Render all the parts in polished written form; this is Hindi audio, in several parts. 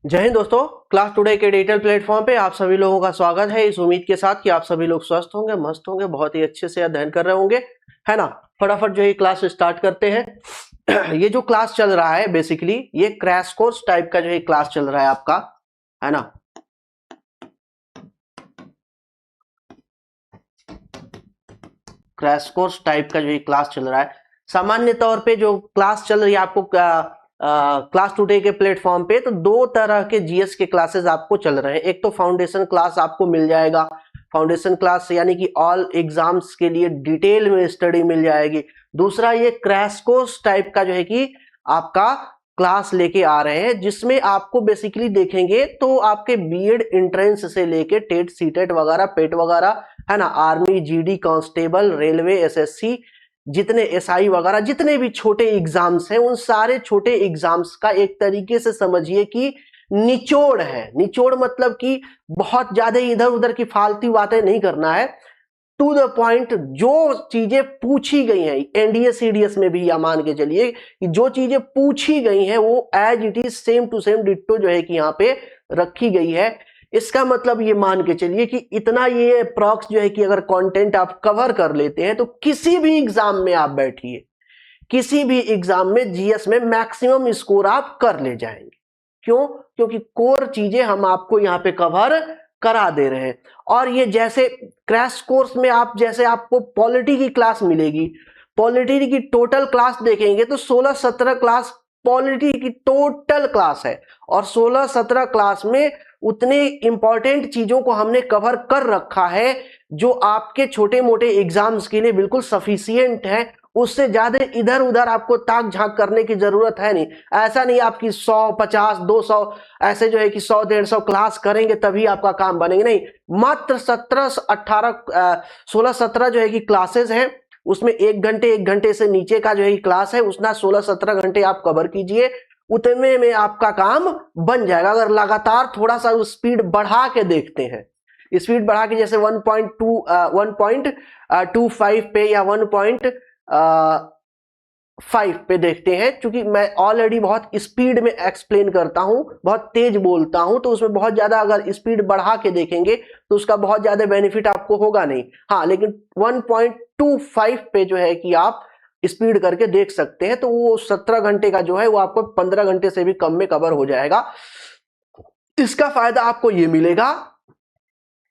जय हिंद दोस्तों। क्लास टुडे के डिजिटल प्लेटफॉर्म पे आप सभी लोगों का स्वागत है, इस उम्मीद के साथ कि आप सभी लोग स्वस्थ होंगे, मस्त होंगे, बहुत ही अच्छे से अध्ययन कर रहे होंगे, है ना। फटाफट जो है क्लास स्टार्ट करते हैं। ये जो क्लास चल रहा है बेसिकली ये क्रैश कोर्स टाइप का जो है क्लास चल रहा है आपका, है ना। क्रैश कोर्स टाइप का जो ये क्लास चल रहा है। सामान्य तौर पे जो क्लास चल रही है आपको क्लास टुडे के प्लेटफॉर्म पे, तो दो तरह के जीएस के क्लासेस आपको चल रहे हैं। एक तो फाउंडेशन क्लास आपको मिल जाएगा, फाउंडेशन क्लास यानी कि ऑल एग्जाम्स के लिए डिटेल में स्टडी मिल जाएगी। दूसरा ये क्रैश कोर्स टाइप का जो है कि आपका क्लास लेके आ रहे हैं, जिसमें आपको बेसिकली देखेंगे तो आपके बीएड एंट्रेंस से लेके टेट सीटेट वगैरह पेट वगैरह, है ना, army GD constable railway SSC जितने एसआई वगैरह जितने भी छोटे एग्जाम्स हैं, उन सारे छोटे एग्जाम्स का एक तरीके से समझिए कि निचोड़ है। निचोड़ मतलब कि बहुत ज्यादा इधर उधर की फालतू बातें नहीं करना है, टू द पॉइंट। जो चीजें पूछी गई हैं एनडीए सीडीएस में भी, या मान के चलिए कि जो चीजें पूछी गई हैं वो as it is same to same ditto जो है कि यहाँ पे रखी गई है। इसका मतलब ये मान के चलिए कि इतना ये अप्रॉक्स जो है कि अगर कंटेंट आप कवर कर लेते हैं तो किसी भी एग्जाम में आप बैठिए, किसी भी एग्जाम में जीएस में मैक्सिमम स्कोर आप कर ले जाएंगे। क्यों? क्योंकि कोर चीजें हम आपको यहाँ पे कवर करा दे रहे हैं। और ये जैसे क्रैश कोर्स में आप जैसे आपको पॉलिटी की क्लास मिलेगी, पॉलिटी की टोटल क्लास देखेंगे तो 16-17 क्लास पॉलिटी की टोटल क्लास है, और 16-17 क्लास में उतने इंपॉर्टेंट चीजों को हमने कवर कर रखा है जो आपके छोटे मोटे एग्जाम्स के लिए बिल्कुल सफिशिएंट है। उससे ज्यादा इधर उधर आपको ताक झांक करने की जरूरत है नहीं। ऐसा नहीं आपकी 100, 50, 200 ऐसे जो है कि 100, 150 क्लास करेंगे तभी आपका काम बनेंगे, नहीं। मात्र 17, 18, 16, 17 जो है कि क्लासेस हैं, उसमें 1 घंटे से नीचे का जो है क्लास है, उसना 16-17 घंटे आप कवर कीजिए, उतने में आपका काम बन जाएगा। अगर लगातार थोड़ा सा स्पीड बढ़ा के देखते हैं, स्पीड बढ़ा के जैसे 1.25 पे या 1.5 पे देखते हैं, क्योंकि मैं ऑलरेडी बहुत स्पीड में एक्सप्लेन करता हूं, बहुत तेज बोलता हूं, तो उसमें बहुत ज्यादा अगर स्पीड बढ़ा के देखेंगे तो उसका बहुत ज्यादा बेनिफिट आपको होगा नहीं। हाँ, लेकिन 1.25 पे जो है कि आप स्पीड करके देख सकते हैं, तो वो 17 घंटे का जो है वो आपको 15 घंटे से भी कम में कवर हो जाएगा। इसका फायदा आपको ये मिलेगा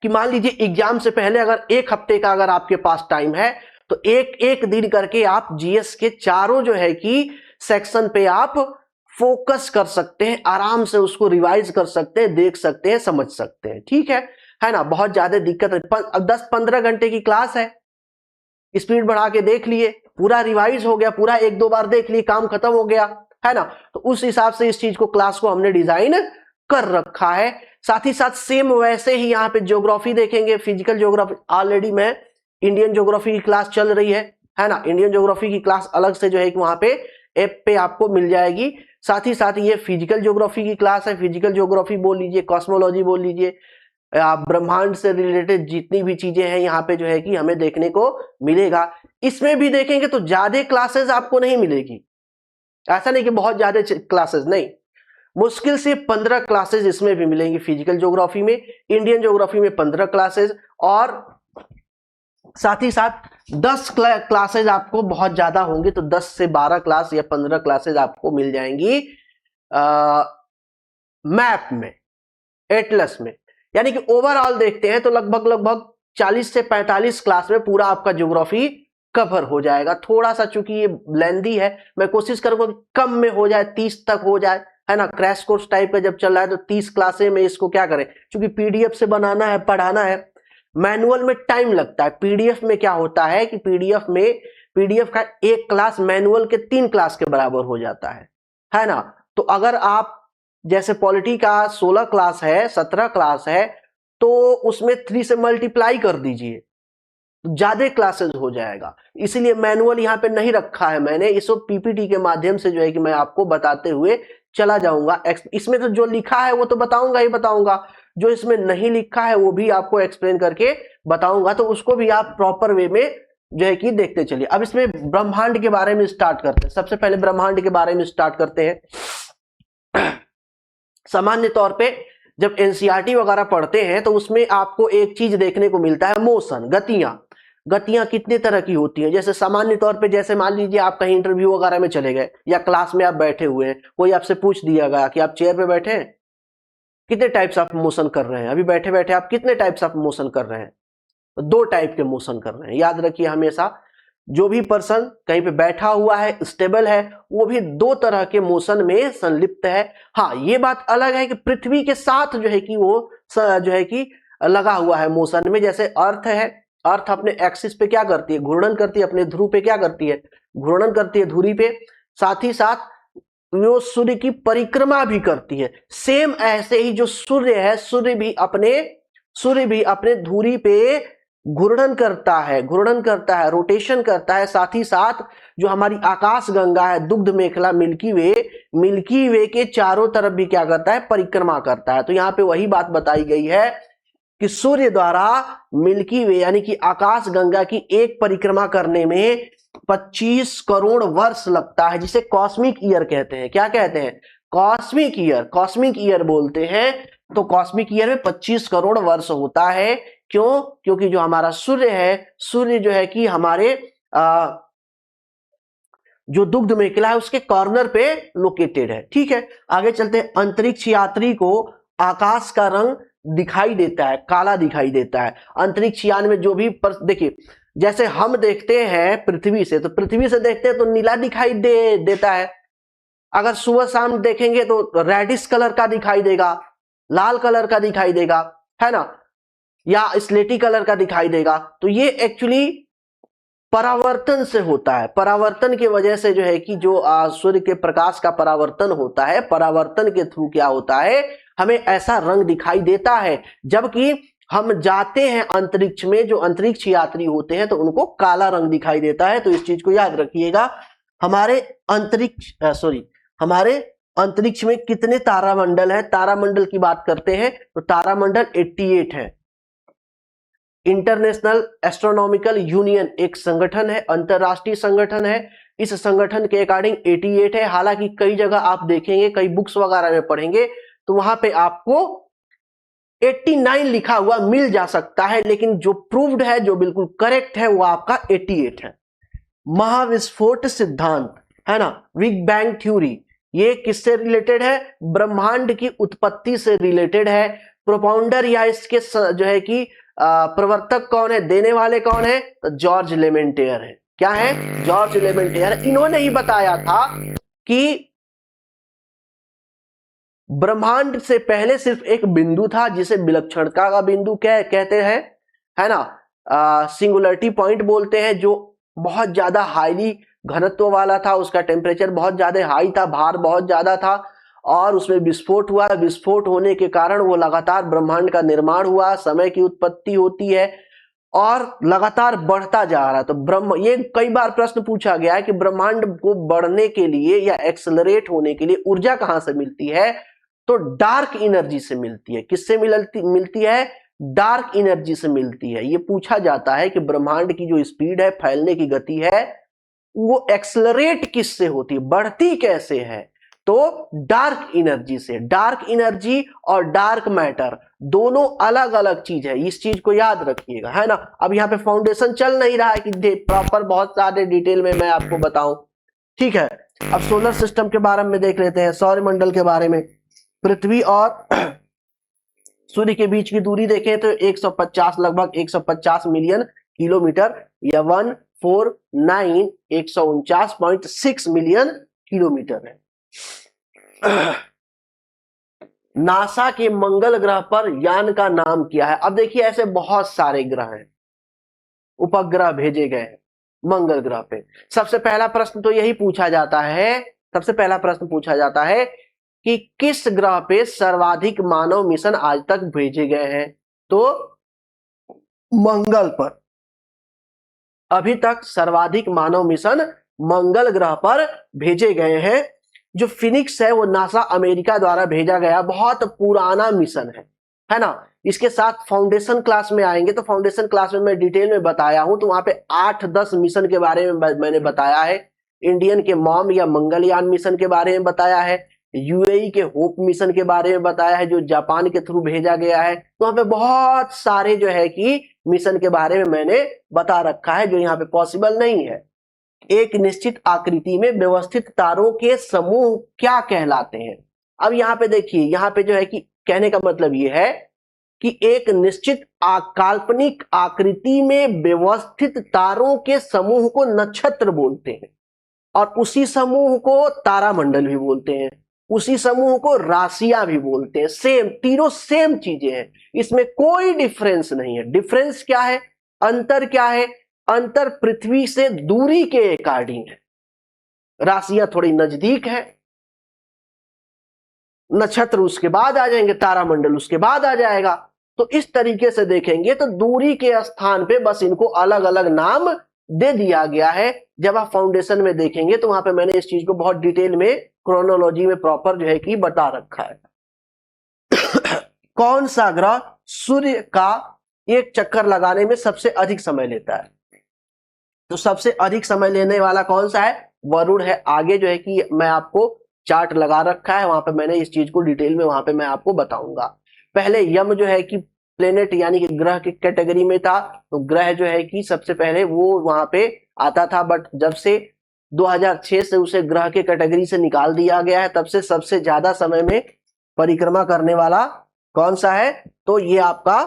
कि मान लीजिए एग्जाम से पहले अगर 1 हफ्ते का अगर आपके पास टाइम है, तो एक दिन करके आप जीएस के चारों जो है कि सेक्शन पे आप फोकस कर सकते हैं, आराम से उसको रिवाइज कर सकते हैं, देख सकते हैं, समझ सकते हैं। ठीक है ना। बहुत ज्यादा दिक्कत है। 10-15 घंटे की क्लास है, स्पीड बढ़ा के देख लिए, पूरा रिवाइज हो गया, पूरा 1-2 बार देख लिए, काम खत्म हो गया, है ना। तो उस हिसाब से इस चीज को क्लास को हमने डिजाइन कर रखा है। साथ ही साथ सेम वैसे ही यहाँ पे ज्योग्राफी देखेंगे, फिजिकल ज्योग्राफी। ऑलरेडी मैं इंडियन ज्योग्राफी की क्लास चल रही है ना। इंडियन ज्योग्राफी की क्लास अलग से जो है कि वहां पे ऐप पे आपको मिल जाएगी। साथ ही साथ ये फिजिकल ज्योग्राफी की क्लास है, फिजिकल ज्योग्राफी बोल लीजिए, कॉस्मोलॉजी बोल लीजिए, ब्रह्मांड से रिलेटेड जितनी भी चीजें हैं यहाँ पे जो है कि हमें देखने को मिलेगा। इसमें भी देखेंगे तो ज्यादा क्लासेस आपको नहीं मिलेगी, ऐसा नहीं कि बहुत ज्यादा क्लासेस, नहीं, मुश्किल से 15 क्लासेस इसमें भी मिलेंगी। फिजिकल ज्योग्राफी में, इंडियन ज्योग्राफी में 15 क्लासेस, और साथ ही साथ 10 क्लासेज आपको बहुत ज्यादा होंगी, तो 10 से 12 क्लास या 15 क्लासेज आपको मिल जाएंगी मैप में, एटलस में। यानी कि ओवरऑल देखते हैं तो लगभग 40 से 45 क्लास में पूरा आपका ज्योग्राफी कवर हो जाएगा। थोड़ा सा चूंकि ये लेंदी है, मैं कोशिश करूंगा कि कम में हो जाए, 30 तक हो जाए, है ना। क्रैश कोर्स टाइप का जब चल रहा है तो 30 क्लासें में इसको क्या करें, क्योंकि पीडीएफ से बनाना है, पढ़ाना है, मैनुअल में टाइम लगता है। पीडीएफ में क्या होता है कि पीडीएफ का एक क्लास मैनुअल के 3 क्लास के बराबर हो जाता है ना। तो अगर आप जैसे पॉलिटी का 16 क्लास है, 17 क्लास है, तो उसमें 3 से मल्टीप्लाई कर दीजिए, ज्यादा क्लासेस हो जाएगा। इसीलिए मैनुअल यहाँ पे नहीं रखा है मैंने, इसको पीपीटी के माध्यम से जो है कि मैं आपको बताते हुए चला जाऊंगा। इसमें तो जो लिखा है वो तो बताऊंगा ही बताऊंगा, जो इसमें नहीं लिखा है वो भी आपको एक्सप्लेन करके बताऊंगा, तो उसको भी आप प्रॉपर वे में जो है कि देखते चलिए। अब इसमें ब्रह्मांड के बारे में स्टार्ट करते हैं। सबसे पहले ब्रह्मांड के बारे में स्टार्ट करते हैं। सामान्य तौर पे जब एनसीईआरटी वगैरह पढ़ते हैं तो उसमें आपको एक चीज देखने को मिलता है, मोशन, गतियां कितने तरह की होती हैं। जैसे सामान्य तौर पे, जैसे मान लीजिए आप कहीं इंटरव्यू वगैरह में चले गए या क्लास में आप बैठे हुए हैं, कोई आपसे पूछ दिया गया कि आप चेयर पे बैठे हैं, कितने टाइप्स ऑफ मोशन कर रहे हैं, अभी बैठे बैठे आप कितने टाइप्स ऑफ मोशन कर रहे हैं, तो 2 टाइप के मोशन कर रहे हैं। याद रखिए हमेशा, जो भी पर्सन कहीं पे बैठा हुआ है, स्टेबल है, वो भी 2 तरह के मोशन में संलिप्त है। हाँ, ये बात अलग है कि पृथ्वी के साथ जो है कि वो जो है कि लगा हुआ है मोशन में। जैसे अर्थ है, अर्थ अपने एक्सिस पे क्या करती है, घूर्णन करती है, अपने ध्रुव पे क्या करती है, घूर्णन करती है धुरी पे, साथ ही साथ वो सूर्य की परिक्रमा भी करती है। सेम ऐसे ही जो सूर्य है, सूर्य भी अपने धुरी पे घूर्णन करता है, रोटेशन करता है। साथ ही साथ जो हमारी आकाश गंगा है, दुग्ध मेखला, मिल्की वे के चारों तरफ भी क्या करता है, परिक्रमा करता है। तो यहाँ पे वही बात बताई गई है कि सूर्य द्वारा मिल्की वे यानी कि आकाश गंगा की एक परिक्रमा करने में 25 करोड़ वर्ष लगता है, जिसे कॉस्मिक ईयर कहते हैं। क्या कहते हैं, कॉस्मिक ईयर बोलते हैं। तो कॉस्मिक ईयर में 25 करोड़ वर्ष होता है। क्यों? क्योंकि जो हमारा सूर्य है, सूर्य जो है कि हमारे जो दुग्ध मेखला है उसके कॉर्नर पे लोकेटेड है। ठीक है, आगे चलते हैं। अंतरिक्ष यात्री को आकाश का रंग दिखाई देता है, काला दिखाई देता है। अंतरिक्ष यान में जो भी देखिए, जैसे हम देखते हैं पृथ्वी से, तो पृथ्वी से देखते हैं तो नीला दिखाई देता है। अगर सुबह शाम देखेंगे तो रेडिश कलर का दिखाई देगा, लाल कलर का दिखाई देगा, है ना, या स्लेटी कलर का दिखाई देगा। तो ये एक्चुअली परावर्तन से होता है। परावर्तन की वजह से जो है कि जो सूर्य के प्रकाश का परावर्तन होता है, परावर्तन के थ्रू क्या होता है, हमें ऐसा रंग दिखाई देता है। जबकि हम जाते हैं अंतरिक्ष में, जो अंतरिक्ष यात्री होते हैं तो उनको काला रंग दिखाई देता है। तो इस चीज को याद रखिएगा। हमारे अंतरिक्ष में कितने तारामंडल है, तारामंडल की बात करते हैं तो तारामंडल 88 है। इंटरनेशनल एस्ट्रोनॉमिकल यूनियन एक संगठन है, अंतरराष्ट्रीय संगठन है। इस संगठन के अकॉर्डिंग 88 है। हालांकि कई जगह आप देखेंगे, कई बुक्स वगैरह में पढ़ेंगे तो वहां पे आपको 89 लिखा हुआ मिल जा सकता है, लेकिन जो प्रूव्ड है, जो बिल्कुल करेक्ट है, वो आपका 88 है। महाविस्फोट सिद्धांत है ना, बिग बैंग थ्योरी, ये किससे रिलेटेड है, ब्रह्मांड की उत्पत्ति से रिलेटेड है। प्रोपाउंडर या इसके जो है कि प्रवर्तक कौन है, देने वाले कौन है, तो जॉर्ज लेमेंटेयर है। क्या है, जॉर्ज लेमेंटेयर। इन्होंने ही बताया था कि ब्रह्मांड से पहले सिर्फ एक बिंदु था जिसे विलक्षणता का बिंदु कहते हैं, है ना, सिंगुलरिटी पॉइंट बोलते हैं, जो बहुत ज्यादा हाईली घनत्व वाला था, उसका टेम्परेचर बहुत ज्यादा हाई था, भार बहुत ज्यादा था, और उसमें विस्फोट हुआ। विस्फोट होने के कारण वो लगातार ब्रह्मांड का निर्माण हुआ, समय की उत्पत्ति होती है और लगातार बढ़ता जा रहा है। तो ये कई बार प्रश्न पूछा गया है कि ब्रह्मांड को बढ़ने के लिए या एक्सेलरेट होने के लिए ऊर्जा कहां से मिलती है, तो डार्क एनर्जी से मिलती है। किससे मिलती है, डार्क एनर्जी से मिलती है। ये पूछा जाता है कि ब्रह्मांड की जो स्पीड है, फैलने की गति है, वो एक्सेलरेट किससे होती है, बढ़ती कैसे है, तो डार्क एनर्जी से। डार्क एनर्जी और डार्क मैटर दोनों अलग अलग चीज है, इस चीज को याद रखिएगा, है ना। अब यहाँ पे फाउंडेशन चल नहीं रहा है कि प्रॉपर बहुत सारे डिटेल में मैं आपको बताऊं, ठीक है। अब सोलर सिस्टम के बारे में देख लेते हैं, सौरमंडल के बारे में। पृथ्वी और सूर्य के बीच की दूरी देखें तो 150, लगभग 150 मिलियन किलोमीटर या 149,149.6 मिलियन किलोमीटर है। नासा के मंगल ग्रह पर यान का नाम क्या है। अब देखिए, ऐसे बहुत सारे ग्रह हैं, उपग्रह भेजे गए हैं मंगल ग्रह पे। सबसे पहला प्रश्न तो यही पूछा जाता है, सबसे पहला प्रश्न पूछा जाता है कि किस ग्रह पे सर्वाधिक मानव मिशन आज तक भेजे गए हैं, तो मंगल पर। अभी तक सर्वाधिक मानव मिशन मंगल ग्रह पर भेजे गए हैं। जो फिनिक्स है वो नासा अमेरिका द्वारा भेजा गया बहुत पुराना मिशन है ना। इसके साथ फाउंडेशन क्लास में आएंगे तो फाउंडेशन क्लास में मैं डिटेल में बताया हूं, तो वहां पे 8-10 मिशन के बारे में मैंने बताया है। इंडियन के मॉम या मंगलयान मिशन के बारे में बताया है, यूएई के होप मिशन के बारे में बताया है जो जापान के थ्रू भेजा गया है। तो वहां पे बहुत सारे जो है कि मिशन के बारे में मैंने बता रखा है जो यहाँ पे पॉसिबल नहीं है। एक निश्चित आकृति में व्यवस्थित तारों के समूह क्या कहलाते हैं? अब यहाँ पे देखिए, यहाँ पे जो है कि कहने का मतलब ये है कि एक निश्चित काल्पनिक आकृति में व्यवस्थित तारों के समूह को नक्षत्र बोलते हैं और उसी समूह को तारामंडल भी बोलते हैं, उसी समूह को राशियां भी बोलते हैं। सेम, तीनों सेम चीजें हैं, इसमें कोई डिफरेंस नहीं है। डिफरेंस क्या है, अंतर क्या है? अंतर पृथ्वी से दूरी के अकॉर्डिंग है। राशियां थोड़ी नजदीक है, नक्षत्र उसके बाद आ जाएंगे, तारामंडल उसके बाद आ जाएगा। तो इस तरीके से देखेंगे तो दूरी के स्थान पे बस इनको अलग अलग नाम दे दिया गया है। जब आप फाउंडेशन में देखेंगे तो वहां पे मैंने इस चीज को बहुत डिटेल में क्रोनोलॉजी में प्रॉपर जो है कि बता रखा है। कौन सा ग्रह सूर्य का एक चक्कर लगाने में सबसे अधिक समय लेता है? तो सबसे अधिक समय लेने वाला कौन सा है? वरुण है। आगे जो है कि मैं आपको चार्ट लगा रखा है, वहां पे मैंने इस चीज को डिटेल में वहां पे मैं आपको बताऊंगा। पहले यम जो है कि प्लेनेट यानी कि ग्रह की कैटेगरी में था, तो ग्रह जो है कि सबसे पहले वो वहां पे आता था, बट जब से 2006 से उसे ग्रह के कैटेगरी से निकाल दिया गया है, तब से सबसे ज्यादा समय में परिक्रमा करने वाला कौन सा है? तो ये आपका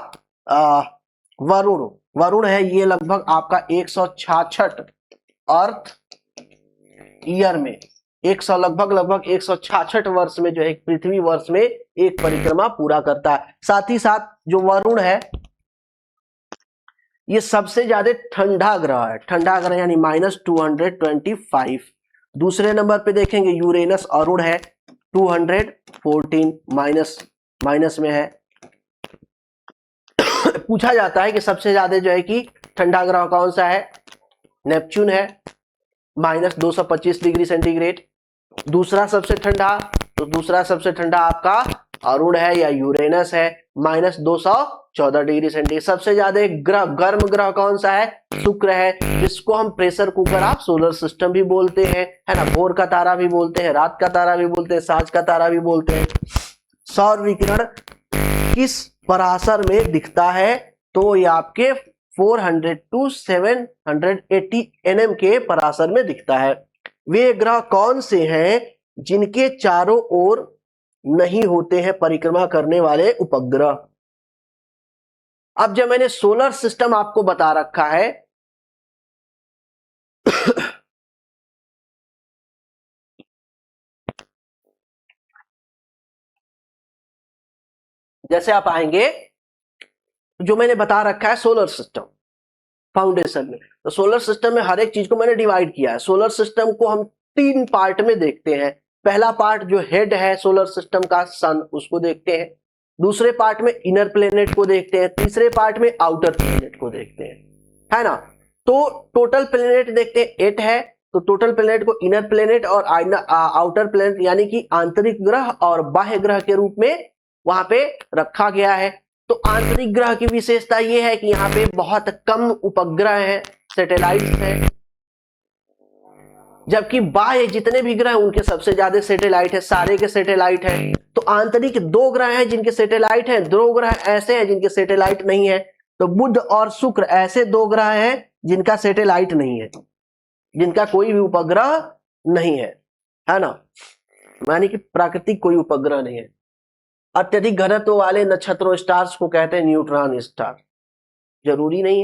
वरुण है। ये लगभग आपका 166 अर्थ ईयर में लगभग 166 वर्ष में जो है पृथ्वी वर्ष में एक परिक्रमा पूरा करता है। साथ ही साथ जो वरुण है ये सबसे ज्यादा ठंडा ग्रह है, ठंडा ग्रह यानी -225। दूसरे नंबर पे देखेंगे यूरेनस, अरुण है 214 माइनस में है। पूछा जाता है कि सबसे ज्यादा जो है कि ठंडा ग्रह कौन सा है? नेपच्यून है -225 डिग्री सेंटीग्रेड। दूसरा सबसे ठंडा, तो दूसरा सबसे ठंडा आपका अरुण है या यूरेनस है -214 डिग्री सेंटीग्रेड। सबसे ज्यादा गर्म ग्रह कौन सा है? शुक्र है, जिसको हम प्रेशर कुकर आप सोलर सिस्टम भी बोलते हैं, है ना। भोर का तारा भी बोलते हैं, रात का तारा भी बोलते हैं, सांझ का तारा भी बोलते हैं। सौर विकिरण किस पराशर में दिखता है? तो ये आपके 400 to 780 nm के पराशर में दिखता है। वे ग्रह कौन से हैं जिनके चारों ओर नहीं होते हैं परिक्रमा करने वाले उपग्रह? अब जब मैंने सोलर सिस्टम आपको बता रखा है जैसे आप आएंगे, जो मैंने बता रखा है सोलर सिस्टम फाउंडेशन में, तो सोलर सिस्टम में हर एक चीज को मैंने डिवाइड किया है। सोलर सिस्टम को हम 3 पार्ट में देखते हैं। पहला पार्ट जो हेड है सोलर सिस्टम का, सन, उसको देखते हैं। दूसरे पार्ट में इनर प्लेनेट को देखते हैं। तीसरे पार्ट में आउटर प्लेनेट को देखते हैं, है ना। तो टोटल प्लेनेट देखते हैं 8 है, तो टोटल प्लेनेट को इनर प्लेनेट और आउटर प्लेनेट यानी कि आंतरिक ग्रह और बाह्य ग्रह के रूप में वहां पे रखा गया है। तो आंतरिक ग्रह की विशेषता यह है कि यहाँ पे बहुत कम उपग्रह हैं, सैटेलाइट्स हैं, जबकि बाह्य जितने भी ग्रह उनके सबसे ज्यादा सैटेलाइट है, सारे के सैटेलाइट हैं। तो आंतरिक 2 ग्रह हैं जिनके सैटेलाइट हैं, 2 ग्रह ऐसे हैं जिनके सैटेलाइट नहीं है। तो बुध और शुक्र ऐसे 2 ग्रह हैं जिनका सैटेलाइट नहीं है, जिनका कोई भी उपग्रह नहीं है ना, यानी कि प्राकृतिक कोई उपग्रह नहीं है। अत्यधिक घनत्व वाले नक्षत्रों स्टार्स को कहते हैं न्यूट्रॉन स्टार। जरूरी नहीं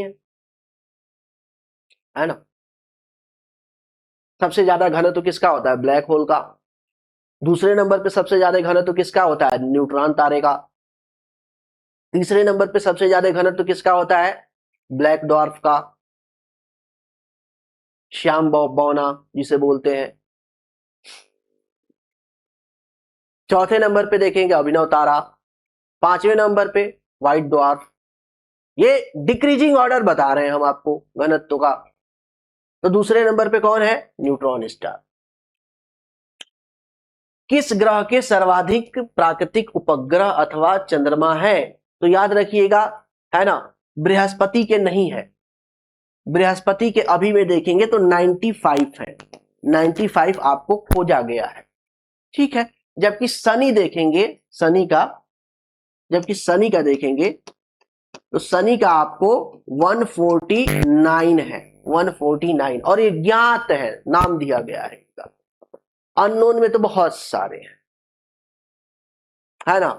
है ना। सबसे ज्यादा घनत्व किसका होता है? ब्लैक होल का। दूसरे नंबर पे सबसे ज्यादा घनत्व किसका होता है? न्यूट्रॉन तारे का। तीसरे नंबर पे सबसे ज्यादा घनत्व किसका होता है? ब्लैक डॉर्फ का, श्याम बौना जिसे बोलते हैं। चौथे नंबर पे देखेंगे अभिनव तारा। 5वें नंबर पे व्हाइट डॉर्फ। ये डिक्रीजिंग ऑर्डर बता रहे हैं हम आपको घनत्व का। तो दूसरे नंबर पे कौन है? Neutron star. किस ग्रह के सर्वाधिक प्राकृतिक उपग्रह अथवा चंद्रमा है? तो याद रखिएगा, है ना, बृहस्पति के नहीं है। बृहस्पति के अभी में देखेंगे तो 95 है, 95 आपको खोजा गया है। ठीक है, जबकि शनि देखेंगे, जबकि शनि का देखेंगे तो शनि का आपको 149 है, 149, और ये ज्ञात है, नाम दिया गया है इसका। अननोन में तो बहुत सारे हैं, है ना।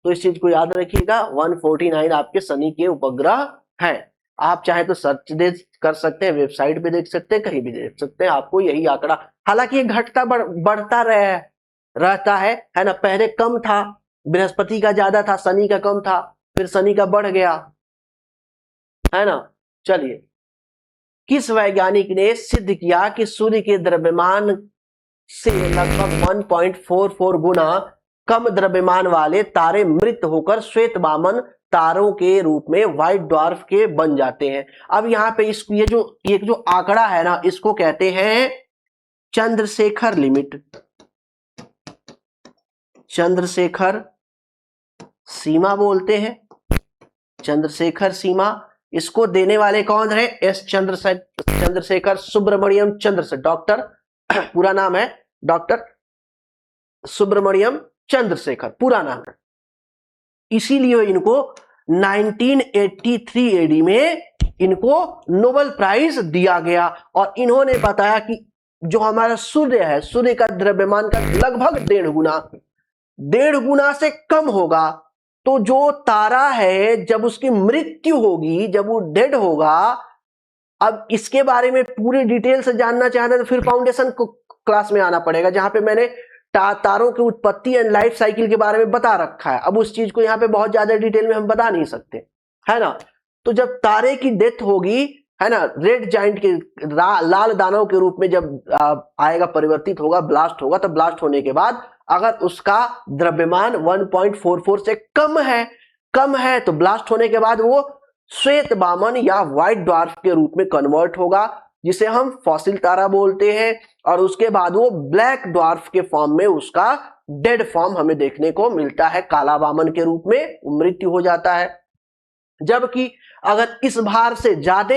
तो इस चीज को याद रखिएगा, 149 आपके शनि के उपग्रह हैं। आप चाहे तो सर्च कर सकते हैं, वेबसाइट पे देख सकते हैं, कहीं भी देख सकते हैं, आपको यही आंकड़ा, हालांकि ये घटता बढ़ता रहता है ना। पहले कम था, बृहस्पति का ज्यादा था, शनि का कम था, फिर शनि का बढ़ गया, है ना। चलिए, किस वैज्ञानिक ने सिद्ध किया कि सूर्य के द्रव्यमान से लगभग 1.44 गुना कम द्रव्यमान वाले तारे मृत होकर श्वेत वामन तारों के रूप में व्हाइट ड्वार्फ के बन जाते हैं। अब यहाँ पे इसको ये जो आंकड़ा है ना, इसको कहते हैं चंद्रशेखर लिमिट, चंद्रशेखर सीमा बोलते हैं, चंद्रशेखर सीमा। इसको देने वाले कौन है? एस चंद्रशेखर सुब्रमण्यम चंद्रशेखर, डॉक्टर, पूरा नाम है डॉक्टर सुब्रमण्यम चंद्रशेखर, पूरा नाम है। इसीलिए इनको 1983 एडी में इनको नोबेल प्राइज दिया गया, और इन्होंने बताया कि जो हमारा सूर्य है, सूर्य का द्रव्यमान का लगभग 1.5 गुना से कम होगा, तो जो तारा है जब उसकी मृत्यु होगी, जब वो डेड होगा, अब इसके बारे में पूरी डिटेल से जानना चाहते तो फिर फाउंडेशन क्लास में आना पड़ेगा, जहां पे मैंने तारों की उत्पत्ति एंड लाइफ साइकिल के बारे में बता रखा है। अब उस चीज को यहाँ पे बहुत ज्यादा डिटेल में हम बता नहीं सकते, है ना। तो जब तारे की डेथ होगी, है ना, रेड जाइंट के लाल दानव के रूप में जब आएगा, परिवर्तित होगा, ब्लास्ट होगा, तब ब्लास्ट होने के बाद अगर उसका द्रव्यमान 1.44 से कम है तो ब्लास्ट होने के बाद वो श्वेत वामन या व्हाइट ड्वार्फ के रूप में कन्वर्ट होगा, जिसे हम फॉसिल तारा बोलते हैं, और उसके बाद वो ब्लैक ड्वार्फ के फॉर्म में उसका डेड फॉर्म हमें देखने को मिलता है, काला वामन के रूप में मृत्यु हो जाता है। जबकि अगर इस भार से ज्यादा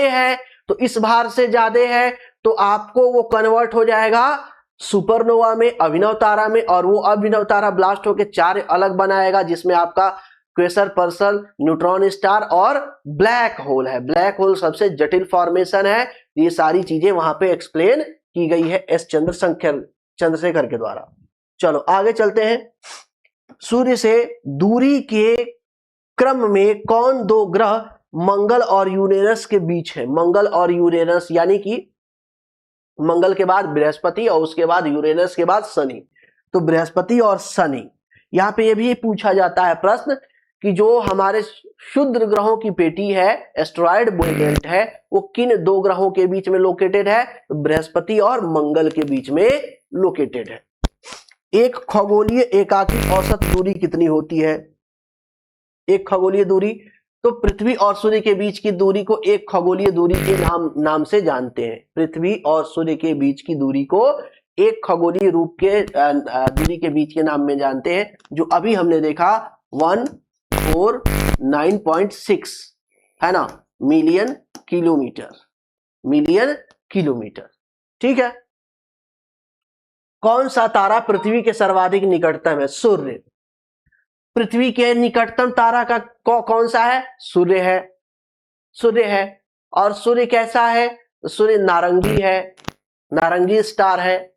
है तो आपको वो कन्वर्ट हो जाएगा सुपरनोवा में, अभिनव तारा में, और वो अभिनव तारा ब्लास्ट होकर 4 अलग बनाएगा, जिसमें आपका क्वेसर पर्सल, न्यूट्रॉन स्टार और ब्लैक होल है। ब्लैक होल सबसे जटिल फॉर्मेशन है। ये सारी चीजें वहां पे एक्सप्लेन की गई है एस चंद्रशेखर के द्वारा। चलो आगे चलते हैं। सूर्य से दूरी के क्रम में कौन 2 ग्रह मंगल और यूरेनस के बीच है? मंगल और यूरेनस, यानी कि मंगल के बाद बृहस्पति और उसके बाद यूरेनस के बाद शनि, तो बृहस्पति और शनि। यहाँ पे ये भी पूछा जाता है प्रश्न कि जो हमारे क्षुद्र ग्रहों की पेटी है, एस्ट्रॉयड बेल्ट है, वो किन 2 ग्रहों के बीच में लोकेटेड है? बृहस्पति और मंगल के बीच में लोकेटेड है। एक खगोलीय एकाकी औसत दूरी कितनी होती है? एक खगोलीय दूरी, तो पृथ्वी और सूर्य के बीच की दूरी को एक खगोलीय दूरी के नाम से जानते हैं। पृथ्वी और सूर्य के बीच की दूरी को एक खगोलीय रूप के दूरी के बीच के नाम में जानते हैं, जो अभी हमने देखा 149.6, है ना, मिलियन किलोमीटर। ठीक है। कौन सा तारा पृथ्वी के सर्वाधिक निकटतम है? सूर्य। पृथ्वी के निकटतम तारा का कौन सा है? सूर्य है। और सूर्य कैसा है? सूर्य नारंगी है, नारंगी स्टार है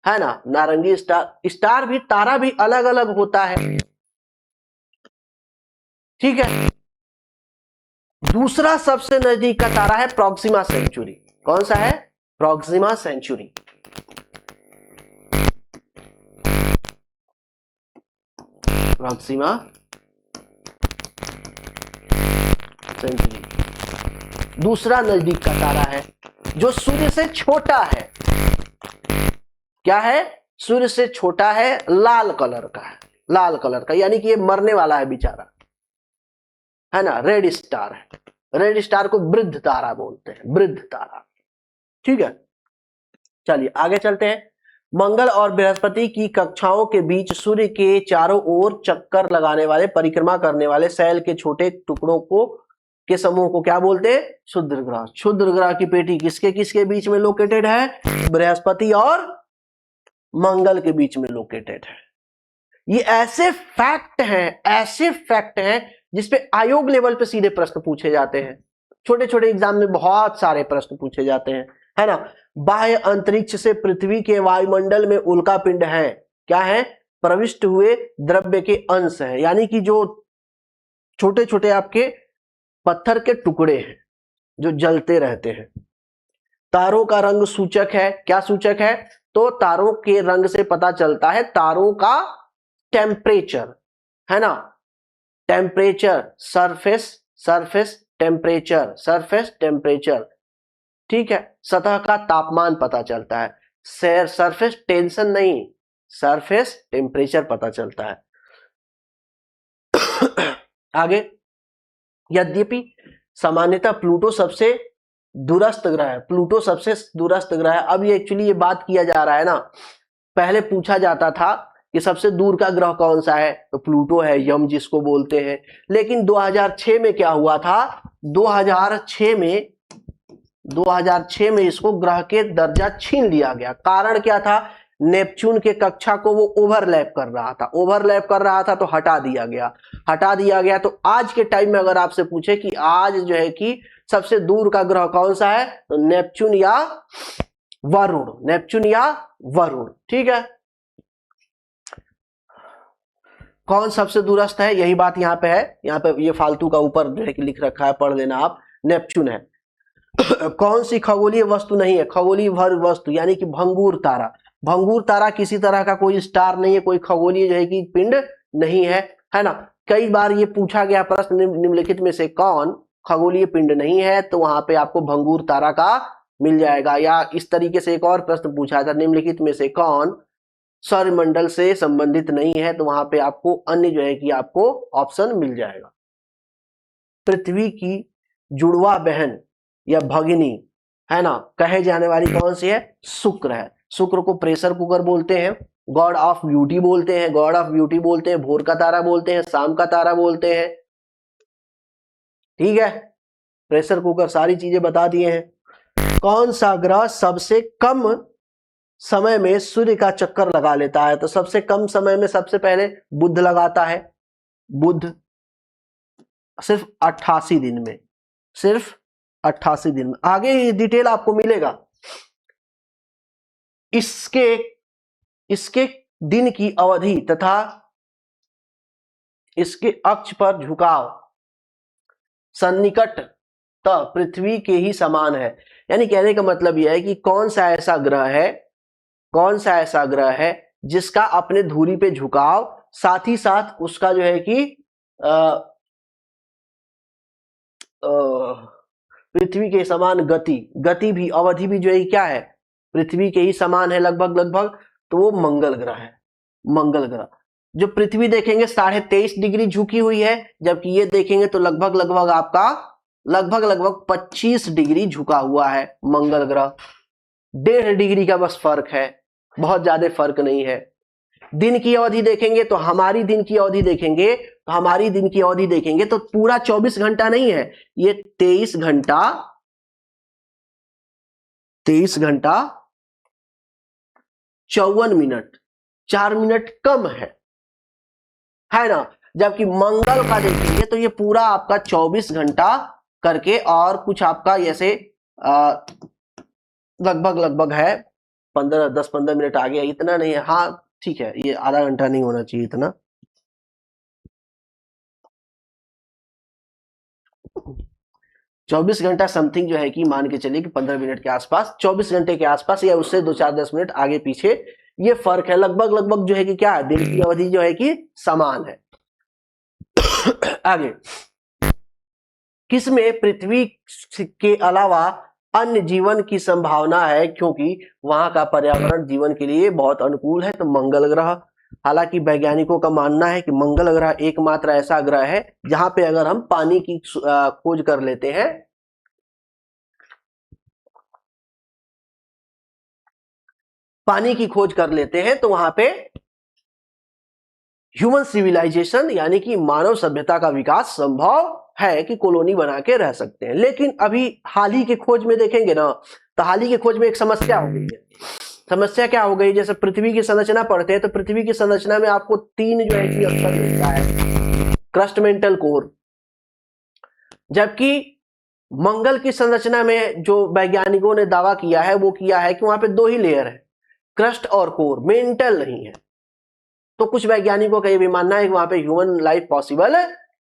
ना, नारंगी स्टार भी, तारा भी अलग अलग होता है। ठीक है। दूसरा सबसे नजदीक का तारा है प्रॉक्सिमा सेंचुरी। कौन सा है? Proxima Centauri. प्रॉक्सिमा सेंचुरी दूसरा नजदीक का तारा है, जो सूर्य से छोटा है। क्या है? सूर्य से छोटा है, लाल कलर का है, लाल कलर का, यानी कि ये मरने वाला है बेचारा, है ना, रेड स्टार है। रेड स्टार को वृद्ध तारा बोलते हैं, वृद्ध तारा। ठीक है। चलिए आगे चलते हैं। मंगल और बृहस्पति की कक्षाओं के बीच सूर्य के चारों ओर चक्कर लगाने वाले, परिक्रमा करने वाले शैल के छोटे टुकड़ों के समूह को क्या बोलते हैं? क्षुद्र ग्रह। क्षुद्र ग्रह की पेटी किसके बीच में लोकेटेड है? बृहस्पति और मंगल के बीच में लोकेटेड है। ये ऐसे फैक्ट हैं जिसपे आयोग लेवल पे सीधे प्रश्न पूछे जाते हैं। छोटे छोटे एग्जाम में बहुत सारे प्रश्न पूछे जाते हैं, है ना। बाह्य अंतरिक्ष से पृथ्वी के वायुमंडल में उल्कापिंड है, क्या है, प्रविष्ट हुए द्रव्य के अंश है, यानी कि जो छोटे छोटे आपके पत्थर के टुकड़े हैं जो जलते रहते हैं। तारों का रंग सूचक है, क्या सूचक है, तो तारों के रंग से पता चलता है तारों का टेम्परेचर, है ना, टेम्परेचर, सरफेस टेम्परेचर, ठीक है। सतह का तापमान पता चलता है, सरफेस टेंशन नहीं, सरफेस टेम्परेचर पता चलता है। आगे, यद्यपि सामान्यतः प्लूटो सबसे दूरस्थ ग्रह है, प्लूटो सबसे दूरस्थ ग्रह है। अब ये एक्चुअली ये बात किया जा रहा है ना, पहले पूछा जाता था कि सबसे दूर का ग्रह कौन सा है, तो प्लूटो है, यम जिसको बोलते हैं। लेकिन 2006 में क्या हुआ था, 2006 में इसको ग्रह के दर्जा छीन लिया गया। कारण क्या था, नेपच्यून के कक्षा को वो ओवरलैप कर रहा था तो हटा दिया गया। तो आज के टाइम में अगर आपसे पूछे कि आज जो है कि सबसे दूर का ग्रह कौन सा है, तो नेपच्यून या वरुण, ठीक है। कौन सबसे दूरस्थ है, यही बात यहाँ पे है, यहाँ पे ये फालतू का ऊपर जो है कि लिख रखा है, पढ़ लेना आप, नेपच्यून है। कौन सी खगोलीय वस्तु नहीं है, खगोलीय वस्तु यानी कि भंगुर तारा किसी तरह का कोई स्टार नहीं है, कोई खगोलीय जो है कि पिंड नहीं है, है ना। कई बार ये पूछा गया प्रश्न, निम्नलिखित में से कौन खगोलीय पिंड नहीं है, तो वहां पे आपको भंगुर तारा का मिल जाएगा। या इस तरीके से एक और प्रश्न पूछा था, निम्नलिखित में से कौन सौरमंडल से संबंधित नहीं है, तो वहां पे आपको अन्य जो है कि आपको ऑप्शन मिल जाएगा। पृथ्वी की जुड़वा बहन या भगिनी, है ना, कहे जाने वाली कौन सी है, शुक्र है। शुक्र को प्रेशर कुकर बोलते हैं, गॉड ऑफ ब्यूटी बोलते हैं, भोर का तारा बोलते हैं, शाम का तारा बोलते हैं, ठीक है। प्रेशर कुकर सारी चीजें बता दिए हैं। कौन सा ग्रह सबसे कम समय में सूर्य का चक्कर लगा लेता है, तो सबसे कम समय में सबसे पहले बुध लगाता है, बुध सिर्फ 88 दिन में, आगे डिटेल आपको मिलेगा। इसके दिन की अवधि तथा इसके अक्ष पर झुकाव सन्निकट पृथ्वी के ही समान है। यानी कहने का मतलब यह है कि कौन सा ऐसा ग्रह है जिसका अपने धुरी पे झुकाव, साथ ही साथ उसका जो है कि पृथ्वी के समान गति भी, अवधि भी जो है क्या है, पृथ्वी के ही समान है लगभग, तो वो मंगल ग्रह। जो पृथ्वी देखेंगे 23.5 डिग्री झुकी हुई है, जबकि ये देखेंगे तो लगभग आपका 25 डिग्री झुका हुआ है मंगल ग्रह। 1.5 डिग्री का बस फर्क है, बहुत ज्यादा फर्क नहीं है। दिन की अवधि देखेंगे तो हमारी दिन की अवधि देखेंगे तो पूरा 24 घंटा नहीं है, ये 23 घंटा 54 मिनट, 4 मिनट कम है ना। जबकि मंगल का देखेंगे तो ये पूरा आपका 24 घंटा करके और कुछ आपका जैसे लगभग है 10-15 मिनट आगे, इतना नहीं है, हाँ ठीक है, ये आधा घंटा नहीं होना चाहिए इतना। 24 घंटा समथिंग जो है कि मान के चलिए कि 15 मिनट के आसपास, 24 घंटे के आसपास या उससे 2-4-10 मिनट आगे पीछे ये फर्क है। लगभग जो है कि क्या है, दिन की अवधि जो है कि समान है। आगे, किसमें पृथ्वी के अलावा अन्य जीवन की संभावना है, क्योंकि वहां का पर्यावरण जीवन के लिए बहुत अनुकूल है, तो मंगल ग्रह। हालांकि वैज्ञानिकों का मानना है कि मंगल ग्रह एकमात्र ऐसा ग्रह है जहां पे अगर हम पानी की खोज कर लेते हैं, तो वहां पे ह्यूमन सिविलाइजेशन यानी कि मानव सभ्यता का विकास संभव है कि कॉलोनी बना के रह सकते हैं। लेकिन अभी हाल ही के खोज में देखेंगे ना, तो हाल ही के खोज में एक समस्या हो गई है। समस्या क्या हो गई, जैसे पृथ्वी की संरचना पढ़ते हैं तो पृथ्वी की संरचना में आपको 3 जो है कि स्तर मिलता है, क्रस्ट, मेंटल, कोर। जबकि मंगल की संरचना में जो वैज्ञानिकों ने दावा किया है वो किया है कि वहां पे 2 ही लेयर है, क्रस्ट और कोर, मेंटल नहीं है। तो कुछ वैज्ञानिकों का ये भी मानना है कि वहां पे ह्यूमन लाइफ पॉसिबल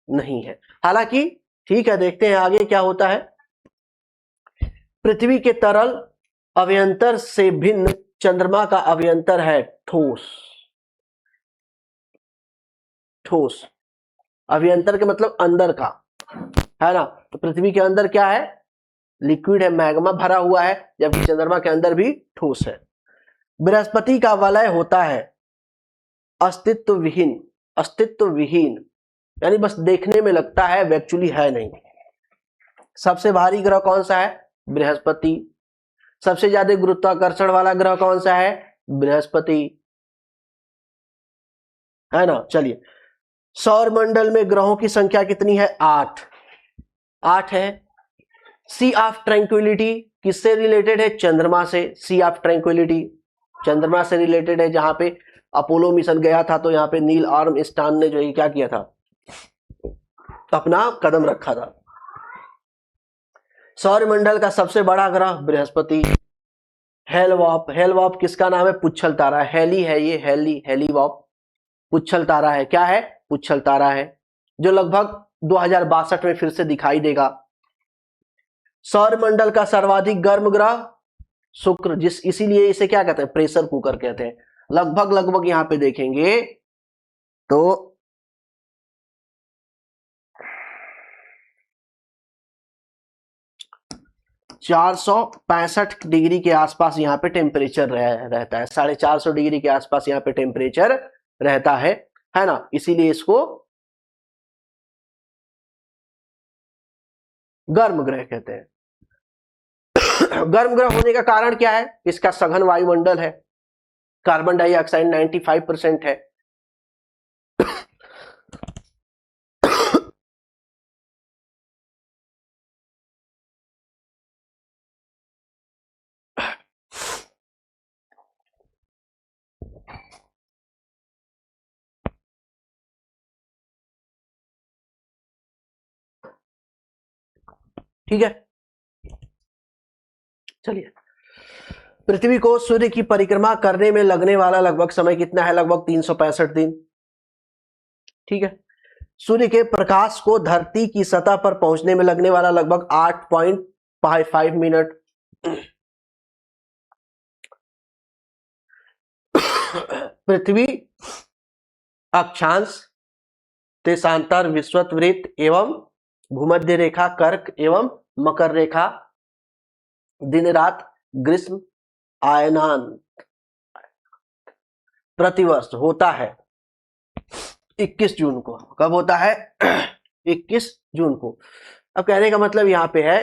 नहीं है। हालांकि ठीक है, देखते हैं आगे क्या होता है। पृथ्वी के तरल अभ्यंतर से भिन्न चंद्रमा का अभ्यंतर है ठोस। ठोस अभ्यंतर के मतलब अंदर का, है ना। तो पृथ्वी के अंदर क्या है, लिक्विड है, मैग्मा भरा हुआ है, जबकि चंद्रमा के अंदर भी ठोस है। बृहस्पति का वलय होता है अस्तित्व विहीन। अस्तित्व विहीन यानी बस देखने में लगता है, एक्चुअली है नहीं। सबसे भारी ग्रह कौन सा है, बृहस्पति। सबसे ज्यादा गुरुत्वाकर्षण वाला ग्रह कौन सा है, बृहस्पति, है ना। चलिए, सौर मंडल में ग्रहों की संख्या कितनी है, 8। 8 है। सी ऑफ ट्रैंक्विलिटी किससे रिलेटेड है, चंद्रमा से। सी ऑफ ट्रैंक्विलिटी चंद्रमा से रिलेटेड है, जहां पे अपोलो मिशन गया था तो यहाँ पे नील आर्मस्ट्रांग ने जो है क्या किया था, अपना कदम रखा था। सौर मंडल का सबसे बड़ा ग्रह बृहस्पति। हेलवॉप, हेलवॉप किसका नाम है, पुच्छल तारा। हेली है ये, हेलीवॉप पुच्छल तारा है। क्या है, पुच्छल तारा है, जो लगभग 2062 में फिर से दिखाई देगा। सौर मंडल का सर्वाधिक गर्म ग्रह शुक्र, इसीलिए इसे क्या कहते हैं, प्रेशर कुकर कहते हैं। लगभग लगभग यहां पे देखेंगे तो 465 डिग्री के आसपास यहाँ पे टेम्परेचर रहता है। 450 डिग्री के आसपास यहाँ पे टेम्परेचर रहता है ना। इसीलिए इसको गर्म ग्रह कहते हैं। गर्म ग्रह होने का कारण क्या है, इसका सघन वायुमंडल है, कार्बन डाइऑक्साइड 95% है। ठीक है, चलिए। पृथ्वी को सूर्य की परिक्रमा करने में लगने वाला लगभग समय कितना है, लगभग 365 दिन। ठीक है। सूर्य के प्रकाश को धरती की सतह पर पहुंचने में लगने वाला लगभग 8.55 मिनट। पृथ्वी अक्षांश, देशांतर, विषुववृत्त एवं भूमध्य रेखा, कर्क एवं मकर रेखा, दिन रात, ग्रीष्म, आयनान प्रतिवर्ष होता है 21 जून को। कब होता है, 21 जून को। अब कहने का मतलब यहां पे है,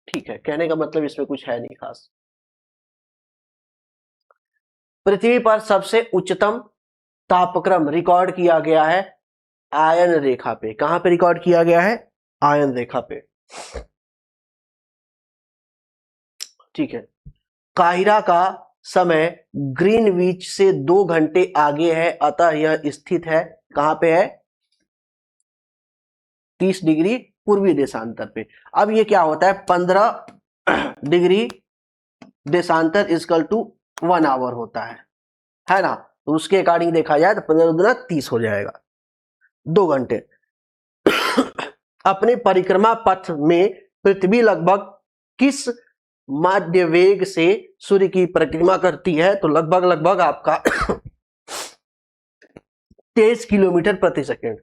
ठीक है, कहने का मतलब इसमें कुछ है नहीं खास। पृथ्वी पर सबसे उच्चतम तापक्रम रिकॉर्ड किया गया है आयन रेखा पे। कहां पे रिकॉर्ड किया गया है, आयन रेखा पे। ठीक है। काहिरा का समय ग्रीनविच से 2 घंटे आगे है, अतः यह स्थित है कहां पे है, 30 डिग्री पूर्वी देशांतर पे। अब ये क्या होता है, 15 डिग्री देशांतर इक्वल टू 1 आवर होता है ना। तो उसके अकॉर्डिंग देखा जाए तो 15 गुना 30 हो जाएगा, 2 घंटे। अपने परिक्रमा पथ में पृथ्वी लगभग किस माध्य वेग से सूर्य की परिक्रमा करती है, तो लगभग लगभग आपका 23 किलोमीटर प्रति सेकेंड।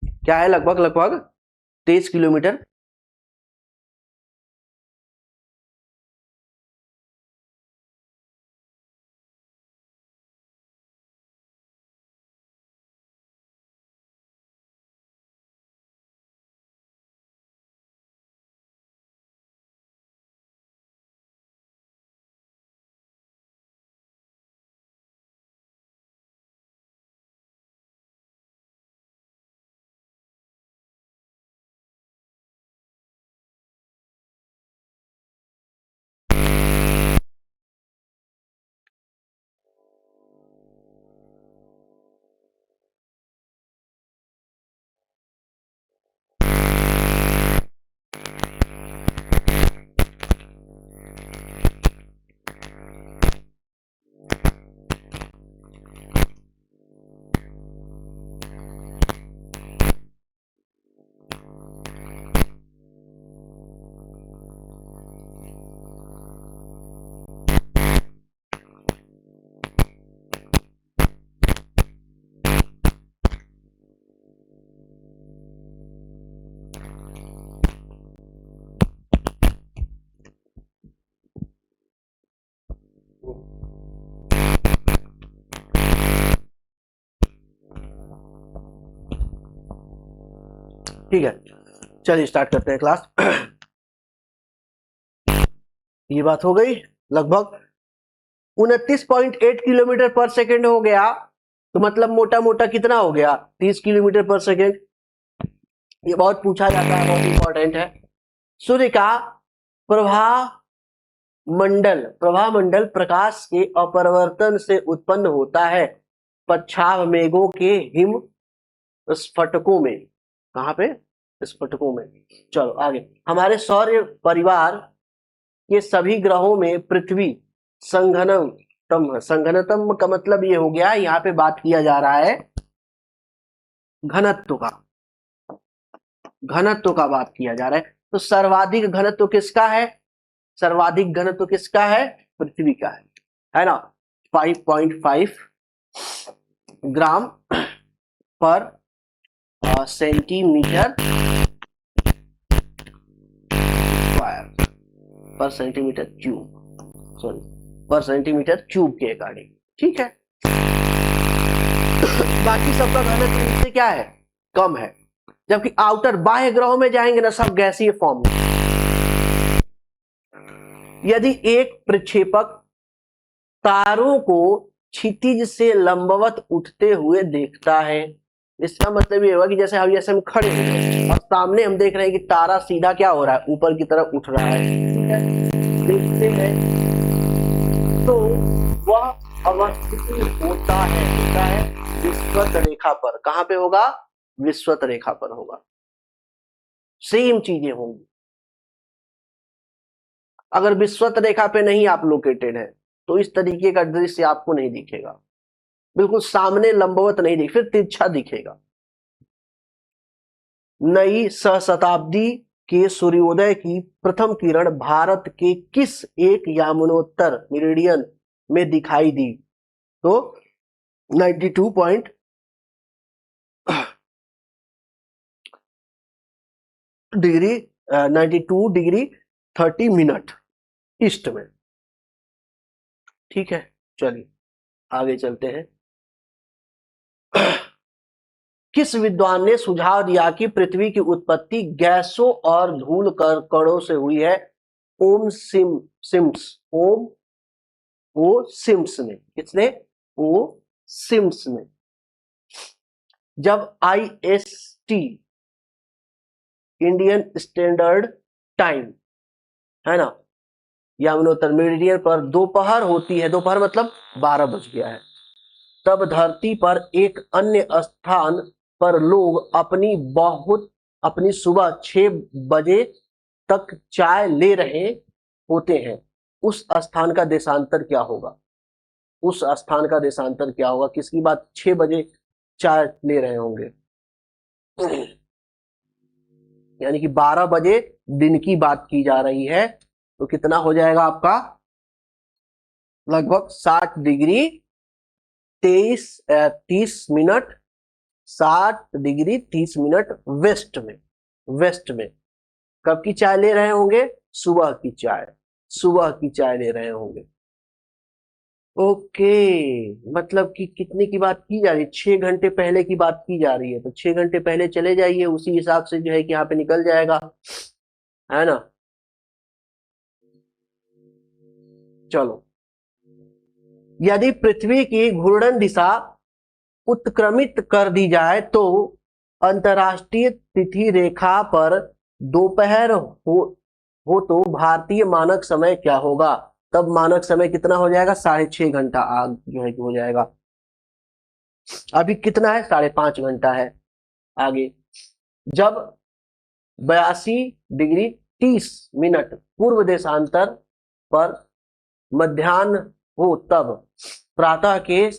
क्या है, लगभग लगभग 23 किलोमीटर ठीक है, चलिए स्टार्ट करते हैं क्लास। ये बात हो गई। लगभग 29.8 किलोमीटर पर सेकेंड हो गया, तो मतलब मोटा मोटा कितना हो गया, 30 किलोमीटर पर सेकेंड। ये बहुत पूछा जाता है, बहुत इंपॉर्टेंट है। सूर्य का प्रभा मंडल प्रकाश के अपवर्तन से उत्पन्न होता है पच्छाव मेघों के हिम स्फटकों में। कहां पे? स्फटकों में। चलो आगे। हमारे सौर परिवार के सभी ग्रहों में पृथ्वी संघनतम का मतलब ये हो गया, यहाँ पे बात किया जा रहा है घनत्व का बात किया जा रहा है। तो सर्वाधिक घनत्व किसका है? सर्वाधिक घनत्व किसका है? पृथ्वी का है ना। 5.5 ग्राम पर सेंटीमीटर स्क्वायर, पर सेंटीमीटर क्यूब के अकॉर्डिंग। ठीक है, बाकी सबका घनत्व इससे क्या है? कम है। जबकि आउटर बाह्य ग्रहों में जाएंगे ना, सब गैसीय फॉर्म में। यदि एक प्रक्षेपक तारों को क्षितिज से लंबवत उठते हुए देखता है, इसका मतलब ये होगा कि जैसे हम खड़े हैं और सामने हम देख रहे हैं कि तारा सीधा क्या हो रहा है, ऊपर की तरफ उठ रहा है, देखते हैं, तो वह अवस्थित होता है विश्वत रेखा पर। कहां पे होगा? विश्वत रेखा पर होगा। सेम चीजें होंगी। अगर विश्वत रेखा पे नहीं आप लोकेटेड है तो इस तरीके का दृश्य आपको नहीं दिखेगा, बिल्कुल सामने लंबवत नहीं दिखे, फिर तिरछा दिखेगा। नई सहस्त्राब्दी के सूर्योदय की प्रथम किरण भारत के किस एक यामनोत्तर मेरिडियन में दिखाई दी? तो 92 डिग्री 30 मिनट ईस्ट में। ठीक है, चलिए आगे चलते हैं। किस विद्वान ने सुझाव दिया कि पृथ्वी की उत्पत्ति गैसों और धूल कणों से हुई है? सिम्स ने। किसने? सिम्स ने। जब IST इंडियन स्टैंडर्ड टाइम है ना, यामनोत्तर मेरिडियन पर दोपहर होती है, दोपहर मतलब 12 बज गया है, तब धरती पर एक अन्य स्थान पर लोग अपनी सुबह 6 बजे तक चाय ले रहे होते हैं। उस स्थान का देशांतर क्या होगा? किसकी बात? 6 बजे चाय ले रहे होंगे, यानी कि 12 बजे दिन की बात की जा रही है। तो कितना हो जाएगा आपका? लगभग 60 degree 30 minute, 60 degree 30 minute west में कब की चाय ले रहे होंगे? सुबह की चाय ले रहे होंगे। ओके, मतलब कि कितने की बात की जा रही है? 6 घंटे पहले की बात की जा रही है। तो 6 घंटे पहले चले जाइए, उसी हिसाब से जो है कि यहाँ पे निकल जाएगा, है ना। चलो, यदि पृथ्वी की घूर्णन दिशा उत्क्रमित कर दी जाए तो अंतरराष्ट्रीय तिथि रेखा पर दोपहर हो तो भारतीय मानक समय क्या होगा? तब मानक समय कितना हो जाएगा? 6.5 घंटा जो है हो जाएगा। अभी कितना है? 5.5 घंटा है। आगे, जब 82 डिग्री 30 मिनट पूर्व देशांतर पर मध्याह्न हो तब प्रातः के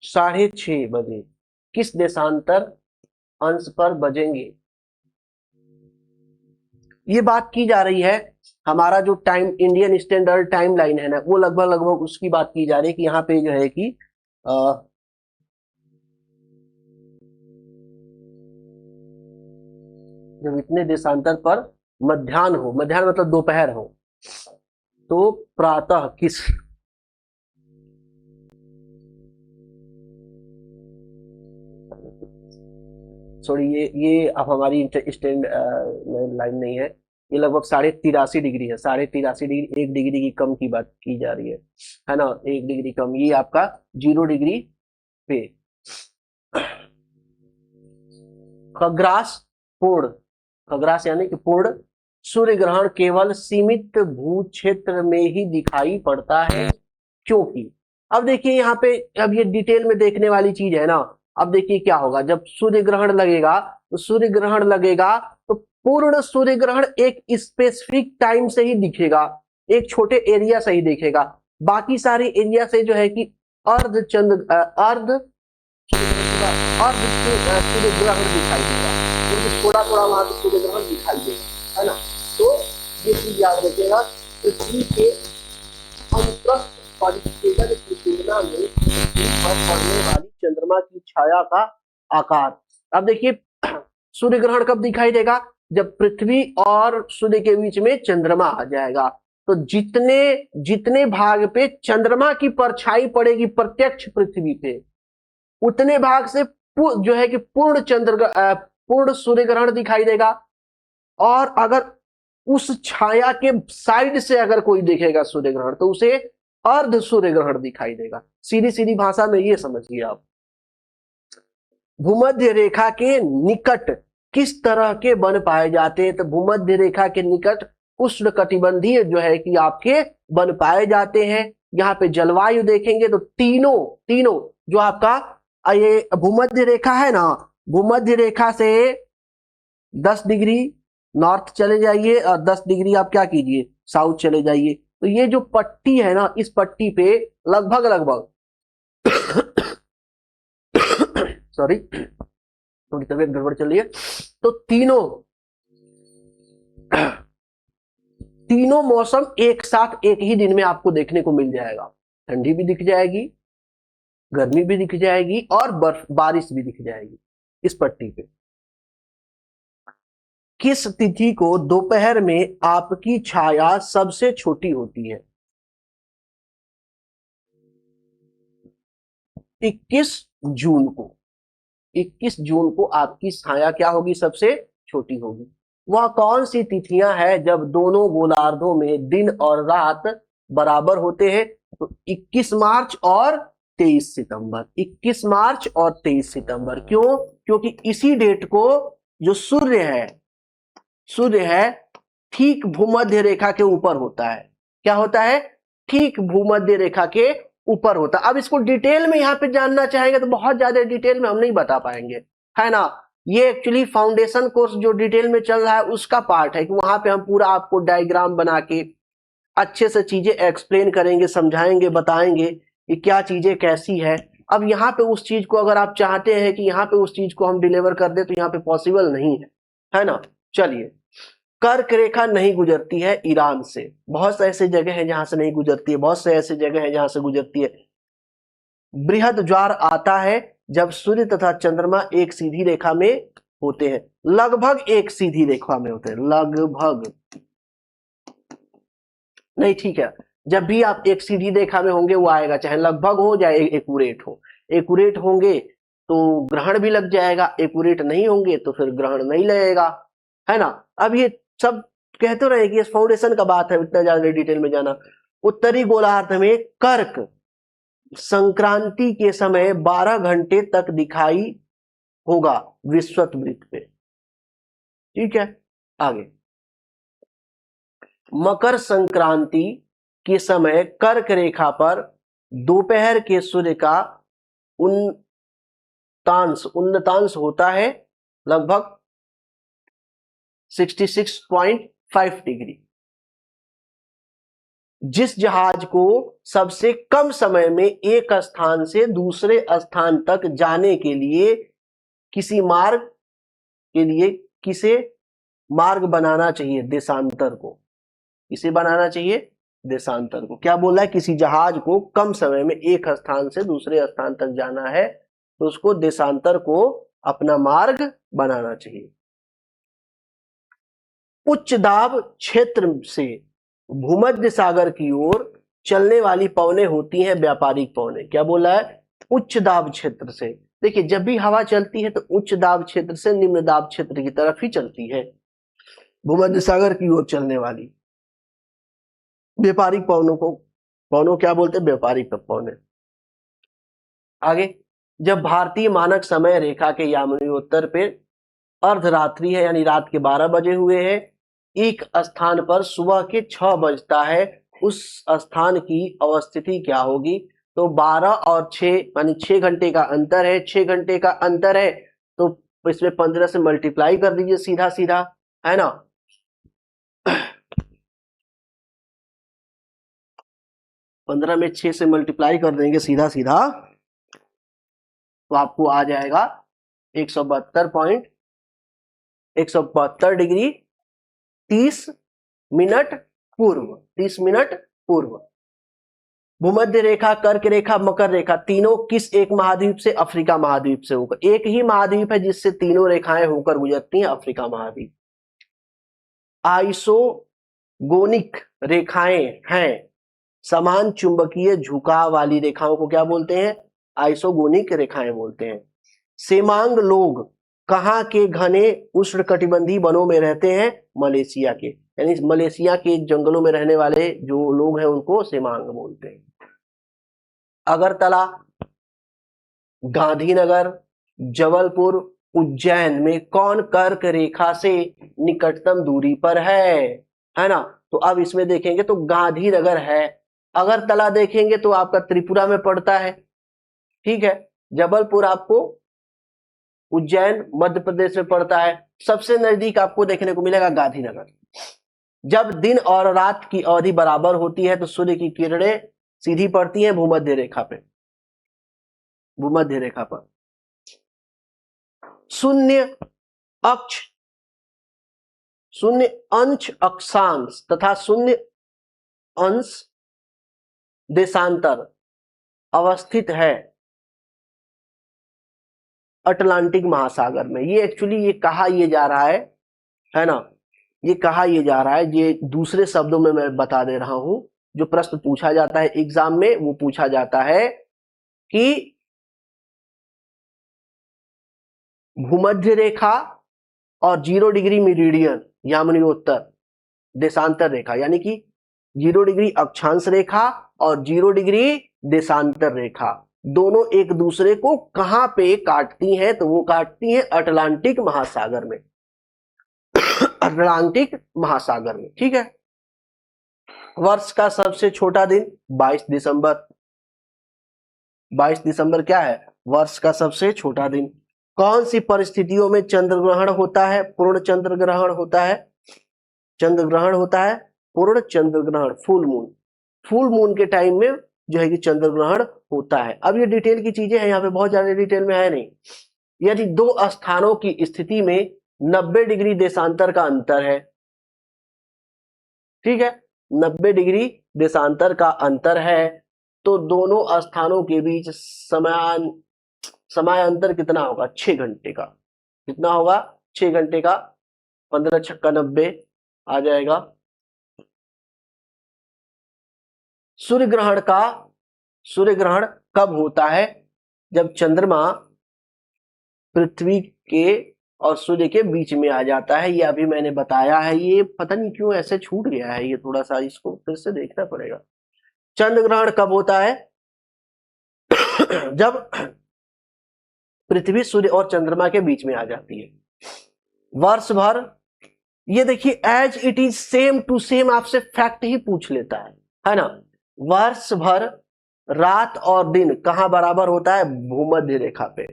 6:30 बजे किस देशांतर अंश पर बजेंगे? ये बात की जा रही है, हमारा जो time Indian standard time line है ना, वो लगभग उसकी बात की जा रही है कि यहाँ पे जो है कि जब इतने देशांतर पर मध्याह्न मतलब दोपहर हो, तो प्रातः किस सॉरी, ये अब हमारी स्टैंड लाइन नहीं है, ये लगभग 83.5 डिग्री है। 83.5 डिग्री, 1 डिग्री की कम की बात की जा रही है ना, 1 डिग्री कम, ये आपका 0 डिग्री पे। खग्रास पूर्ण, खग्रास यानी कि पूर्ण सूर्य ग्रहण केवल सीमित भू क्षेत्र में ही दिखाई पड़ता है, क्योंकि अब देखिए यहाँ पे, अब ये डिटेल में देखने वाली चीज है ना। अब देखिए क्या होगा जब सूर्य ग्रहण लगेगा, तो सूर्य ग्रहण लगेगा तो पूर्ण सूर्य ग्रहण एक स्पेसिफिक टाइम से ही दिखेगा, एक छोटे एरिया से ही दिखेगा। बाकी सारे एरिया से जो है कि अर्ध चंद्र अर्ध अर्ध सूर्य ग्रहण दिखाई देगा, क्योंकि थोड़ा थोड़ा वहां से सूर्य ग्रहण दिखाई देगा, है ना। तो ये चीज याद रखिएगा, पृथ्वी के अनुप्रस्थ परिच्छेदन की तुलना में पृथ्वी पर पड़ने वाली चंद्रमा की छाया का आकार। अब देखिए सूर्य ग्रहण कब दिखाई देगा, जब पृथ्वी और सूर्य के बीच में चंद्रमा आ जाएगा। तो जितने जितने भाग पे चंद्रमा की परछाई पड़ेगी प्रत्यक्ष पृथ्वी पे, उतने भाग से जो है कि पूर्ण सूर्य ग्रहण दिखाई देगा। और अगर उस छाया के साइड से अगर कोई देखेगा सूर्य ग्रहण, तो उसे अर्ध सूर्य ग्रहण दिखाई देगा। सीधी सीधी भाषा में ये समझिए आप। भूमध्य रेखा के निकट किस तरह के वन पाए जाते हैं, तो भूमध्य रेखा के निकट उष्णकटिबंधीय जो है कि आपके वन पाए जाते हैं। यहाँ पे जलवायु देखेंगे तो तीनों जो आपका ये भूमध्य रेखा है ना, भूमध्य रेखा से 10 डिग्री नॉर्थ चले जाइए और 10 डिग्री आप क्या कीजिए, साउथ चले जाइए। तो ये जो पट्टी है ना, इस पट्टी पे लगभग सॉरी थोड़ी तबीयत गड़बड़ चल रही है। तो तीनों मौसम एक साथ एक ही दिन में आपको देखने को मिल जाएगा। ठंडी भी दिख जाएगी, गर्मी भी दिख जाएगी और बारिश भी दिख जाएगी इस पट्टी पे। किस तिथि को दोपहर में आपकी छाया सबसे छोटी होती है? 21 जून को। 21 जून को आपकी छाया क्या होगी, सबसे छोटी होगी। वह कौन सी तिथियां हैं जब दोनों गोलार्धों में दिन और रात बराबर होते हैं? तो 21 मार्च और 23 सितंबर। 21 मार्च और 23 सितंबर। क्यों? क्योंकि इसी डेट को जो सूर्य है ठीक भूमध्य रेखा के ऊपर होता है। क्या होता है? ठीक भूमध्य रेखा के ऊपर होता है। अब इसको डिटेल में यहाँ पे जानना चाहेंगे तो बहुत ज्यादा डिटेल में हम नहीं बता पाएंगे, है ना। ये एक्चुअली फाउंडेशन कोर्स जो डिटेल में चल रहा है उसका पार्ट है कि वहां पे हम पूरा आपको डायग्राम बना के अच्छे से चीजें एक्सप्लेन करेंगे, समझाएंगे, बताएंगे कि क्या चीजें कैसी है। अब यहाँ पे उस चीज को अगर आप चाहते हैं कि यहाँ पे उस चीज को हम डिलीवर कर दे, तो यहाँ पे पॉसिबल नहीं है ना। चलिए, कर्क रेखा नहीं गुजरती है ईरान से। बहुत से ऐसे जगह है जहां से नहीं गुजरती है, बहुत से ऐसे जगह है जहां से गुजरती है। बृहद ज्वार आता है जब सूर्य तथा चंद्रमा एक सीधी रेखा में होते हैं। लगभग एक सीधी रेखा में होते हैं, लगभग नहीं, ठीक है। जब भी आप एक सीधी रेखा में होंगे वो आएगा, चाहे लगभग हो चाहे एक्यूरेट हो। एक्यूरेट होंगे तो ग्रहण भी लग जाएगा, एक्यूरेट नहीं होंगे तो फिर ग्रहण नहीं लगेगा, है ना। अब ये सब कहते रहे कि इस फाउंडेशन का बात है, इतना ज्यादा डिटेल में जाना। उत्तरी गोलार्ध में कर्क संक्रांति के समय 12 घंटे तक दिखाई होगा विषुवत वृत्त पे। ठीक है, आगे। मकर संक्रांति के समय कर्क रेखा पर दोपहर के सूर्य का उन्नतांश होता है लगभग 66.5 डिग्री। जिस जहाज को सबसे कम समय में एक स्थान से दूसरे स्थान तक जाने के लिए किसे मार्ग बनाना चाहिए? देशांतर को। किसे बनाना चाहिए? देशांतर को। क्या बोला है? किसी जहाज को कम समय में एक स्थान से दूसरे स्थान तक जाना है तो उसको देशांतर को अपना मार्ग बनाना चाहिए। उच्च दाब क्षेत्र से भूमध्य सागर की ओर चलने वाली पवनें होती हैं व्यापारिक पवनें। क्या बोला है? उच्च दाब क्षेत्र से देखिए जब भी हवा चलती है तो उच्च दाब क्षेत्र से निम्न दाब क्षेत्र की तरफ ही चलती है, भूमध्य सागर की ओर चलने वाली। व्यापारिक पवनों क्या बोलते हैं? व्यापारिक पवने। आगे, जब भारतीय मानक समय रेखा के यामिनीयोत्तर पे अर्धरात्रि है यानी रात के 12 बजे हुए हैं, एक स्थान पर सुबह के 6 बजता है, उस स्थान की अवस्थिति क्या होगी? तो 12 और 6 यानी 6 घंटे का अंतर है, 6 घंटे का अंतर है तो इसमें 15 से मल्टीप्लाई कर दीजिए सीधा सीधा, है ना। 15 में 6 से मल्टीप्लाई कर देंगे सीधा सीधा तो आपको आ जाएगा 172 डिग्री 30 मिनट पूर्व, 30 मिनट पूर्व। भूमध्य रेखा, कर्क रेखा, मकर रेखा तीनों किस एक महाद्वीप से? अफ्रीका महाद्वीप से होकर। एक ही महाद्वीप है जिससे तीनों रेखाएं होकर गुजरती हैं, अफ्रीका महाद्वीप। आइसोगोनिक रेखाएं हैं, समान चुंबकीय झुकाव वाली रेखाओं को क्या बोलते हैं? आइसोगोनिक रेखाएं बोलते हैं। सेमांग लोग कहाँ के घने उष्णकटिबंधीय वनों में रहते हैं? मलेशिया के, यानी मलेशिया के जंगलों में रहने वाले जो लोग हैं उनको सेमांग बोलते हैं। अगरतला, गांधीनगर, जबलपुर, उज्जैन में कौन कर्क रेखा से निकटतम दूरी पर है ना। तो अब इसमें देखेंगे तो गांधीनगर है, अगरतला देखेंगे तो आपका त्रिपुरा में पड़ता है, ठीक है। जबलपुर आपको उज्जैन मध्य प्रदेश में पड़ता है। सबसे नजदीक आपको देखने को मिलेगा गांधीनगर। जब दिन और रात की अवधि बराबर होती है तो सूर्य की किरणें सीधी पड़ती हैं भूमध्य रेखा पे, भूमध्य रेखा पर। शून्य अक्ष, शून्य अंश अक्षांश तथा शून्य अंश देशांतर अवस्थित है अटलांटिक महासागर में। ये एक्चुअली ये कहा ये जा रहा है ना, ये कहा ये जा रहा है, ये दूसरे शब्दों में मैं बता दे रहा हूं। जो प्रश्न पूछा जाता है एग्जाम में वो पूछा जाता है कि भूमध्य रेखा और 0 डिग्री मेरिडियन यामिनीयोत्तर देशांतर रेखा, यानी कि 0 डिग्री अक्षांश रेखा और 0 डिग्री देशांतर रेखा दोनों एक दूसरे को कहां पे काटती हैं? तो वो काटती हैं अटलांटिक महासागर में, अटलांटिक महासागर में, ठीक है। वर्ष का सबसे छोटा दिन 22 दिसंबर। 22 दिसंबर क्या है? वर्ष का सबसे छोटा दिन। कौन सी परिस्थितियों में चंद्र ग्रहण होता है? पूर्ण चंद्र ग्रहण होता है, चंद्र ग्रहण होता है, पूर्ण चंद्र ग्रहण, फुल मून। फुल मून के टाइम में जो है कि चंद्र ग्रहण होता है। अब ये डिटेल की चीजें हैं, यहाँ पे बहुत ज्यादा डिटेल में है नहीं। यदि दो स्थानों की स्थिति में 90 डिग्री देशांतर का अंतर है, ठीक है, 90 डिग्री देशांतर का अंतर है तो दोनों स्थानों के बीच समय अंतर कितना होगा? 6 घंटे का। कितना होगा? 6 घंटे का। 15 छक्का 90 आ जाएगा। सूर्य ग्रहण कब होता है? जब चंद्रमा पृथ्वी के और सूर्य के बीच में आ जाता है। ये अभी मैंने बताया है, ये पता नहीं क्यों ऐसे छूट गया है, ये थोड़ा सा इसको फिर से देखना पड़ेगा। चंद्र ग्रहण कब होता है? जब पृथ्वी सूर्य और चंद्रमा के बीच में आ जाती है। वर्ष भर, ये देखिए as it is same to same आपसे फैक्ट ही पूछ लेता है ना। वर्ष भर रात और दिन कहां बराबर होता है? भूमध्य रेखा पे।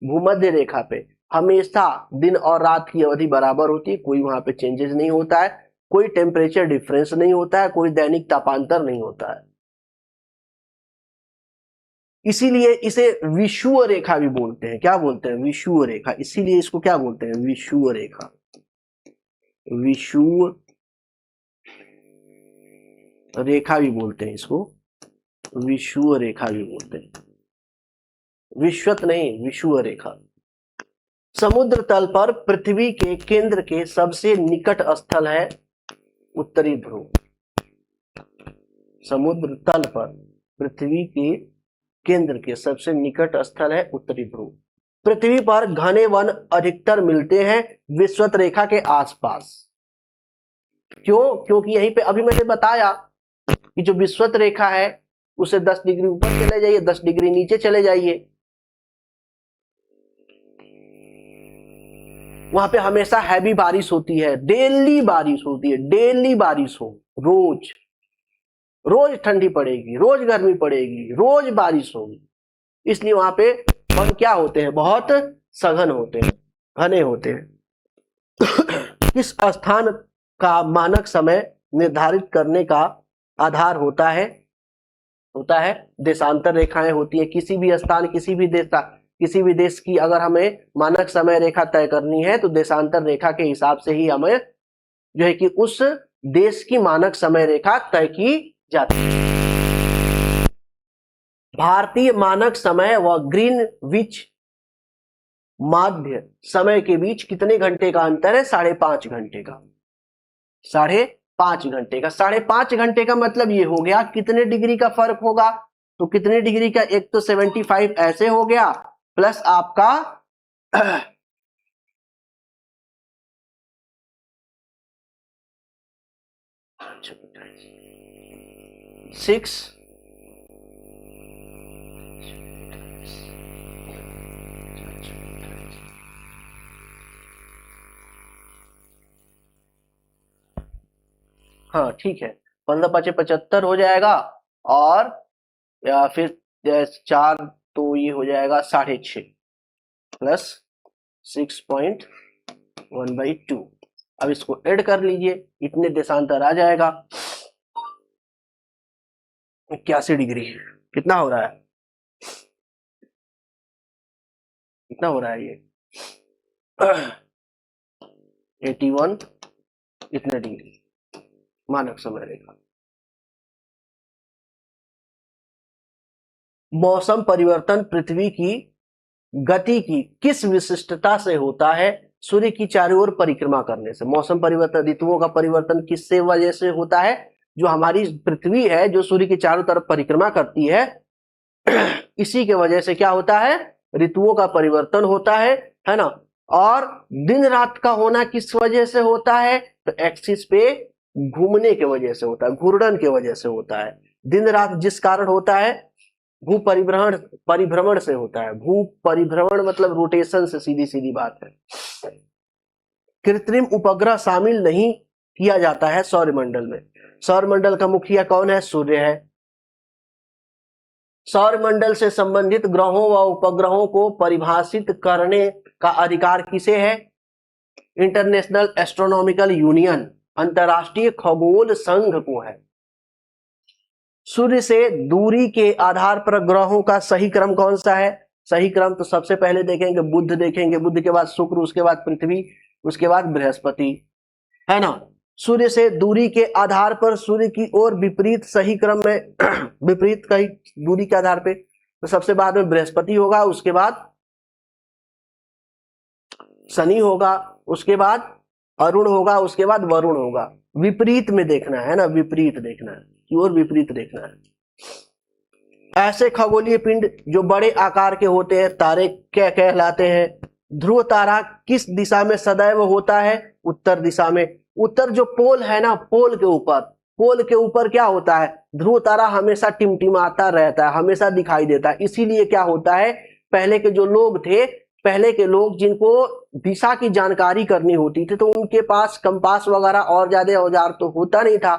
भूमध्य रेखा पे हमेशा दिन और रात की अवधि बराबर होती है, कोई वहां पे चेंजेस नहीं होता है, कोई टेम्परेचर डिफरेंस नहीं होता है, कोई दैनिक तापांतर नहीं होता है। इसीलिए इसे विषुव रेखा भी बोलते हैं। क्या बोलते हैं? विषुव रेखा। इसीलिए इसको क्या बोलते हैं? विषुव रेखा। विषुव रेखा भी बोलते हैं इसको, विषुव रेखा भी बोलते हैं। विश्वत नहीं, विषुव रेखा। समुद्र तल पर पृथ्वी के केंद्र के सबसे निकट स्थल है उत्तरी ध्रुव। समुद्र तल पर पृथ्वी के केंद्र के सबसे निकट स्थल है उत्तरी ध्रुव। पृथ्वी पर घने वन अधिकतर मिलते हैं विषुवत रेखा के आसपास। क्यों? क्योंकि यहीं पे अभी मैंने बताया कि जो विषुवत रेखा है उसे 10 डिग्री ऊपर चले जाइए, 10 डिग्री नीचे चले जाइए, वहां पे हमेशा हैवी बारिश होती है, डेली बारिश होती है, डेली बारिश हो, रोज रोज ठंडी पड़ेगी, रोज गर्मी पड़ेगी, रोज बारिश होगी। इसलिए वहां पे वन क्या होते हैं, बहुत सघन होते हैं, घने होते हैं। इस स्थान का मानक समय निर्धारित करने का आधार होता है देशांतर रेखाएं होती है। किसी भी स्थान, किसी भी देश की अगर हमें मानक समय रेखा तय करनी है तो देशांतर रेखा के हिसाब से ही हमें जो है कि उस देश की मानक समय रेखा तय की जाती है। भारतीय मानक समय व ग्रीनविच माध्य समय के बीच कितने घंटे का अंतर है? 5.5 घंटे का। 5.5 घंटे का। 5.5 घंटे का मतलब ये हो गया कितने डिग्री का फर्क होगा? तो कितने डिग्री का? एक तो 75 ऐसे हो गया प्लस आपका 6 हाँ ठीक है, 15×5 = 75 हो जाएगा और या फिर 4 तो ये हो जाएगा 6.5 प्लस 6.1/2। अब इसको ऐड कर लीजिए, इतने देशांतर आ जाएगा। 81 डिग्री कितना हो रहा है? कितना हो रहा है ये? 81 इतने डिग्री मानक समय रेखा। मौसम परिवर्तन पृथ्वी की गति की किस विशिष्टता से होता है? सूर्य की चारों ओर परिक्रमा करने से। मौसम परिवर्तन, ऋतुओं का परिवर्तन किससे वजह से होता है? जो हमारी पृथ्वी है जो सूर्य की चारों तरफ परिक्रमा करती है इसी के वजह से क्या होता है? ऋतुओं का परिवर्तन होता है ना। और दिन रात का होना किस वजह से होता है? तो एक्सिस पे घूमने के वजह से होता है, घूर्णन के वजह से होता है। दिन रात जिस कारण होता है भू परिभ्रमण से होता है। भू परिभ्रमण मतलब रोटेशन से, सीधी सीधी बात है। कृत्रिम उपग्रह शामिल नहीं किया जाता है सौरमंडल में। सौरमंडल का मुखिया कौन है? सूर्य है। सौरमंडल से संबंधित ग्रहों व उपग्रहों को परिभाषित करने का अधिकार किसे है? इंटरनेशनल एस्ट्रोनॉमिकल यूनियन, अंतरराष्ट्रीय खगोल संघ को है। सूर्य से दूरी के आधार पर ग्रहों का सही क्रम कौन सा है? सही क्रम तो सबसे पहले देखेंगे बुध, देखेंगे बुध के बाद शुक्र, उसके बाद पृथ्वी, उसके बाद बृहस्पति, है ना। सूर्य से दूरी के आधार पर सूर्य की ओर विपरीत सही क्रम में विपरीत कहीं दूरी के आधार पे तो सबसे बाद में बृहस्पति होगा, उसके बाद शनि होगा, उसके बाद अरुण होगा, उसके बाद वरुण होगा। विपरीत में देखना है ना, विपरीत देखना है की ओर विपरीत देखना है। ऐसे खगोलीय पिंड जो बड़े आकार के होते हैं तारे क्या कहलाते हैं? ध्रुव तारा किस दिशा में सदैव होता है? उत्तर दिशा में। उत्तर जो पोल है ना, पोल के ऊपर क्या होता है? ध्रुव तारा हमेशा टिमटिमाता रहता है, हमेशा दिखाई देता है। इसीलिए क्या होता है, पहले के जो लोग थे, पहले के लोग जिनको दिशा की जानकारी करनी होती थी तो उनके पास कंपास वगैरह और ज्यादा औजार तो होता नहीं था,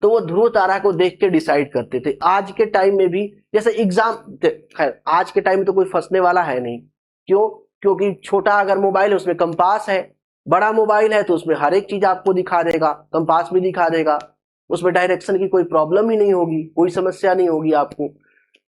तो वो ध्रुव तारा को देख के डिसाइड करते थे। आज के टाइम में भी जैसे एग्जाम, खैर आज के टाइम में तो कोई फंसने वाला है नहीं। क्यों? क्योंकि छोटा अगर मोबाइल है उसमें कंपास है, बड़ा मोबाइल है तो उसमें हर एक चीज आपको दिखा देगा, कंपास भी दिखा देगा, उसमें डायरेक्शन की कोई प्रॉब्लम ही नहीं होगी, कोई समस्या नहीं होगी आपको।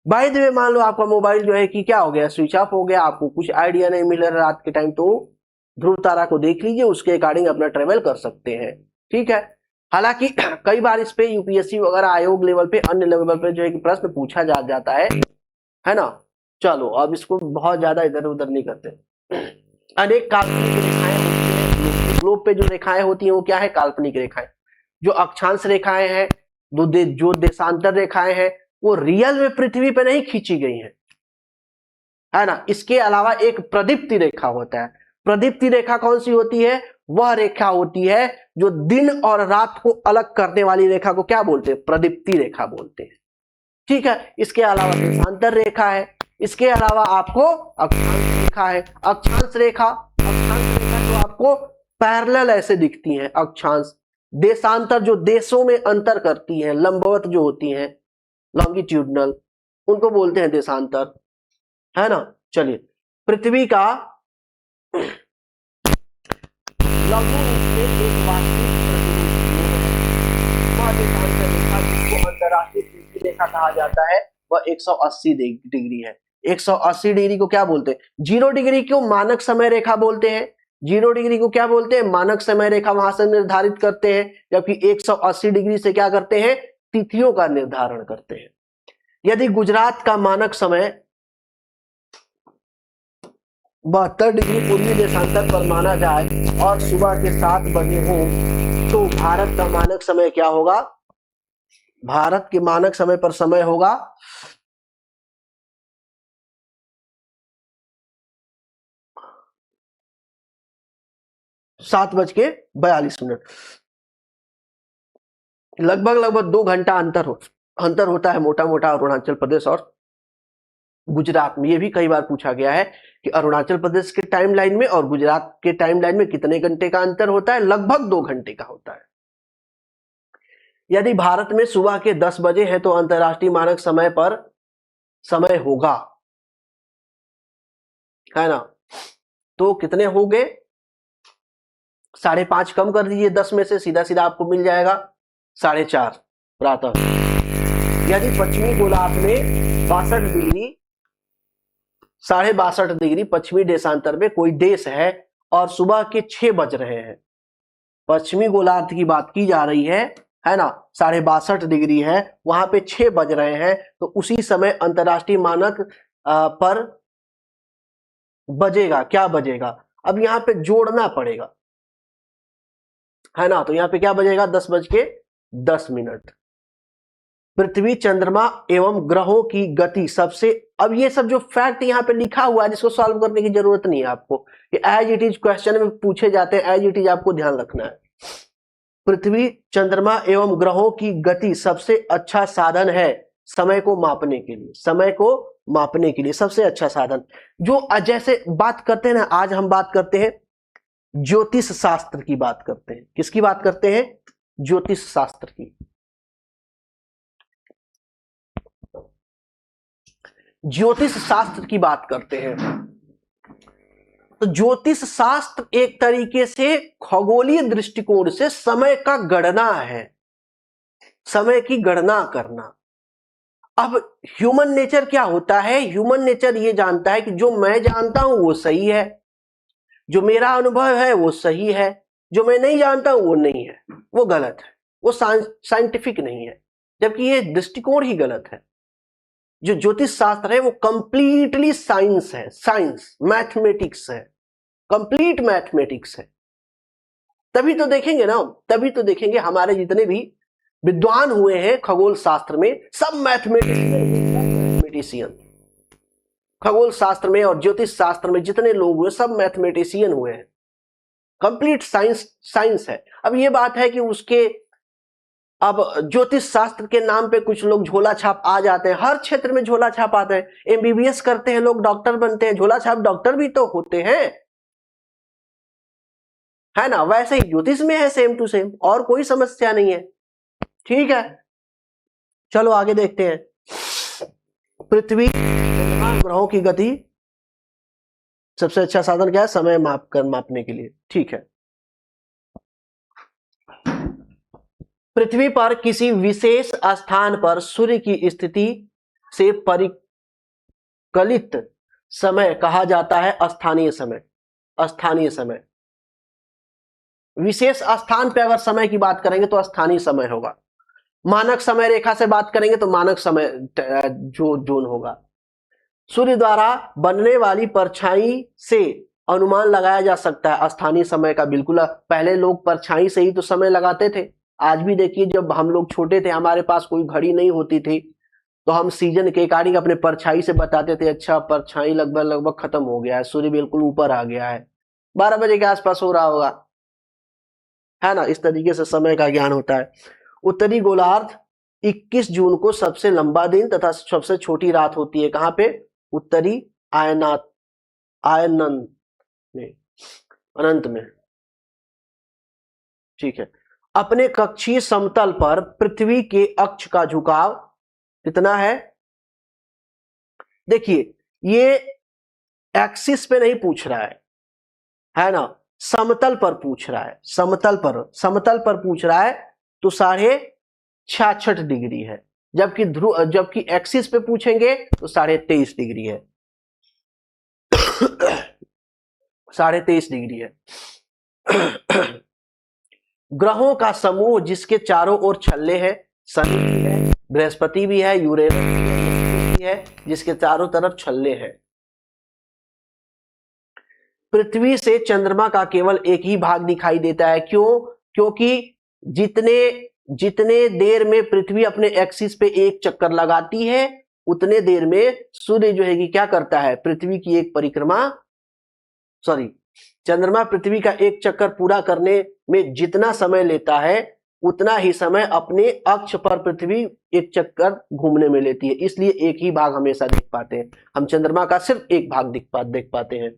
बाय द वे मान लो आपका मोबाइल जो है कि क्या हो गया, स्विच ऑफ हो गया, आपको कुछ आइडिया नहीं मिल रहा रात के टाइम, तो ध्रुव तारा को देख लीजिए, उसके अकॉर्डिंग अपना ट्रेवल कर सकते हैं। ठीक है। हालांकि कई बार इस पे यूपीएससी वगैरह आयोग लेवल पे, अन्य लेवल पे जो है कि प्रश्न पूछा जाता है ना। चलो अब इसको बहुत ज्यादा इधर उधर नहीं करते। अनेक काल्पनिक रेखाएं होती हैं ग्लोब पे, जो रेखाएं होती हैं वो क्या है? काल्पनिक रेखाएं। जो अक्षांश रेखाएं हैं, जो देशांतर रेखाएं हैं, वो रियल में पृथ्वी पे नहीं खींची गई है ना। इसके अलावा एक प्रदीप्ति रेखा होता है। प्रदीप्ति रेखा कौन सी होती है? वह रेखा होती है जो दिन और रात को अलग करने वाली रेखा को क्या बोलते हैं? प्रदीप्ति रेखा बोलते हैं। ठीक है। इसके अलावा देशांतर रेखा है। इसके अलावा आपको अक्षांश रेखा है। अक्षांश रेखा तो आपको पैरेलल ऐसे दिखती हैं अक्षांश। देशांतर जो देशों में अंतर करती हैं, लंबवत जो होती हैं, लॉन्गिट्यूडनल, उनको बोलते हैं देशांतर, है ना। चलिए, पृथ्वी का लघु रूप में एक वास्तविक देशांतर रेखा जिसको अंतरराष्ट्रीय पृथ्वी रेखा कहा जाता है वह 180 डिग्री है। 180 डिग्री को क्या बोलते हैं? 0 डिग्री को मानक समय रेखा बोलते हैं। 0 डिग्री को क्या बोलते हैं? मानक समय रेखा, वहां से निर्धारित करते हैं। जबकि 180 डिग्री से क्या करते हैं? तिथियों का निर्धारण करते हैं। यदि गुजरात का मानक समय 72 डिग्री पूर्वी देशांतर पर माना जाए और सुबह के 7 बजे हो, तो भारत का मानक समय क्या होगा? भारत के मानक समय पर समय होगा 7:42। लगभग 2 घंटा अंतर होता है मोटा मोटा अरुणाचल प्रदेश और गुजरात में। ये भी कई बार पूछा गया है कि अरुणाचल प्रदेश के टाइमलाइन में और गुजरात के टाइमलाइन में कितने घंटे का अंतर होता है? लगभग 2 घंटे का होता है। यदि भारत में सुबह के 10 बजे है तो अंतरराष्ट्रीय मानक समय पर समय होगा, है ना। तो कितने हो गए? 5.5 कम कर दीजिए 10 में से, सीधा सीधा आपको मिल जाएगा 4:30 प्रातः। यदि पश्चिमी गोलार्ध में 62 डिग्री 62.5 डिग्री पश्चिमी देशांतर में कोई देश है और सुबह के 6 बज रहे हैं, पश्चिमी गोलार्ध की बात की जा रही है ना, 62.5 डिग्री है, वहां पे 6 बज रहे हैं, तो उसी समय अंतरराष्ट्रीय मानक पर बजेगा। क्या बजेगा? अब यहाँ पे जोड़ना पड़ेगा, है ना। तो यहाँ पे क्या बजेगा? 10:10। पृथ्वी, चंद्रमा एवं ग्रहों की गति सबसे, अब ये सब जो फैक्ट यहाँ पे लिखा हुआ है जिसको सॉल्व करने की जरूरत नहीं है आपको, ये एज इट इज क्वेश्चन में पूछे जाते हैं, एज इट इज आपको ध्यान रखना है। पृथ्वी, चंद्रमा एवं ग्रहों की गति सबसे अच्छा साधन है समय को मापने के लिए। समय को मापने के लिए सबसे अच्छा साधन जो, जैसे बात करते हैं ना, आज हम बात करते हैं ज्योतिष शास्त्र की बात करते हैं। किसकी बात करते हैं? ज्योतिष शास्त्र की। ज्योतिष शास्त्र की बात करते हैं। तो ज्योतिष शास्त्र एक तरीके से खगोलीय दृष्टिकोण से समय का गणना है, समय की गणना करना। अब ह्यूमन नेचर क्या होता है? ह्यूमन नेचर ये जानता है कि जो मैं जानता हूं वो सही है, जो मेरा अनुभव है वो सही है, जो मैं नहीं जानता हूं वो नहीं है, वो गलत है, वो साइंटिफिक नहीं है। जबकि ये दृष्टिकोण ही गलत है। जो ज्योतिष शास्त्र है वो कंप्लीटली साइंस है, साइंस मैथमेटिक्स है, कंप्लीट मैथमेटिक्स है। तभी तो देखेंगे ना, तभी तो देखेंगे हमारे जितने भी विद्वान हुए हैं खगोल शास्त्र में, सब मैथमेटिशियन। खगोल शास्त्र में और ज्योतिष शास्त्र में जितने लोग हुए सब मैथमेटिशियन हुए हैं। कंप्लीट साइंस है। अब ये बात है कि उसके, अब ज्योतिष शास्त्र के नाम पे कुछ लोग झोला छाप आ जाते हैं, हर क्षेत्र में झोला छाप आते हैं। एमबीबीएस करते हैं लोग, डॉक्टर बनते हैं, झोला छाप डॉक्टर भी तो होते हैं, है ना। वैसे ही ज्योतिष में है, सेम टू सेम, और कोई समस्या नहीं है। ठीक है, चलो आगे देखते हैं। पृथ्वी, ग्रहों की गति सबसे अच्छा साधन क्या है? समय मापने के लिए। ठीक है। पृथ्वी पर किसी विशेष स्थान पर सूर्य की स्थिति से परिकलित समय कहा जाता है स्थानीय समय। स्थानीय समय, विशेष स्थान पे अगर समय की बात करेंगे तो स्थानीय समय होगा। मानक समय रेखा से बात करेंगे तो मानक समय जो जोन होगा। सूर्य द्वारा बनने वाली परछाई से अनुमान लगाया जा सकता है स्थानीय समय का। बिल्कुल, पहले लोग परछाई से ही तो समय लगाते थे। आज भी देखिए, जब हम लोग छोटे थे, हमारे पास कोई घड़ी नहीं होती थी, तो हम सीजन के अकॉर्डिंग अपने परछाई से बताते थे, अच्छा परछाई लगभग खत्म हो गया है, सूर्य बिल्कुल ऊपर आ गया है, 12 बजे के आसपास हो रहा होगा, है ना। इस तरीके से समय का ज्ञान होता है। उत्तरी गोलार्ध 21 जून को सबसे लंबा दिन तथा सबसे छोटी रात होती है। कहां पे? उत्तरी आयनन में, अनंत में, ठीक है। अपने कक्षीय समतल पर पृथ्वी के अक्ष का झुकाव कितना है? देखिए, ये एक्सिस पे नहीं पूछ रहा है ना, समतल पर पूछ रहा है, समतल पर पूछ रहा है, तो 66.5 डिग्री है। जबकि एक्सिस पे पूछेंगे तो 23.5 डिग्री है। 23.5 डिग्री है। ग्रहों का समूह जिसके चारों ओर छल्ले हैं, शनि भी है, बृहस्पति भी है, यूरेनस भी है, जिसके चारों तरफ छल्ले हैं। पृथ्वी से चंद्रमा का केवल एक ही भाग दिखाई देता है। क्यों? क्योंकि जितने देर में पृथ्वी अपने एक्सिस पे एक चक्कर लगाती है, उतने देर में सूर्य जो है कि क्या करता है, पृथ्वी की एक परिक्रमा, चंद्रमा पृथ्वी का एक चक्कर पूरा करने में जितना समय लेता है, उतना ही समय अपने अक्ष पर पृथ्वी एक चक्कर घूमने में लेती है। इसलिए एक ही भाग हमेशा देख पाते हैं हम, चंद्रमा का सिर्फ एक भाग देख पाते हैं।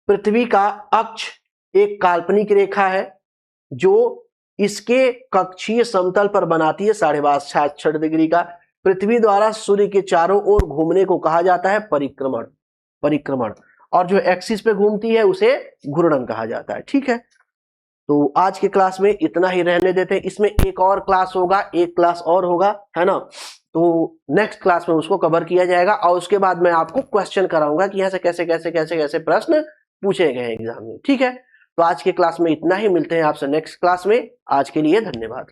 पृथ्वी का अक्ष एक काल्पनिक रेखा है जो इसके कक्षीय समतल पर बनाती है 66.5 डिग्री का। पृथ्वी द्वारा सूर्य के चारों ओर घूमने को कहा जाता है परिक्रमण, और जो एक्सिस पे घूमती है उसे घूर्णन कहा जाता है। ठीक है, तो आज के क्लास में इतना ही रहने देते हैं। इसमें एक और क्लास होगा, एक क्लास और होगा, है ना। तो नेक्स्ट क्लास में उसको कवर किया जाएगा और उसके बाद मैं आपको क्वेश्चन कराऊंगा कि यहाँ से कैसे प्रश्न पूछे गए एग्जाम में। ठीक है, तो आज के क्लास में इतना ही, मिलते हैं आपसे नेक्स्ट क्लास में। आज के लिए धन्यवाद।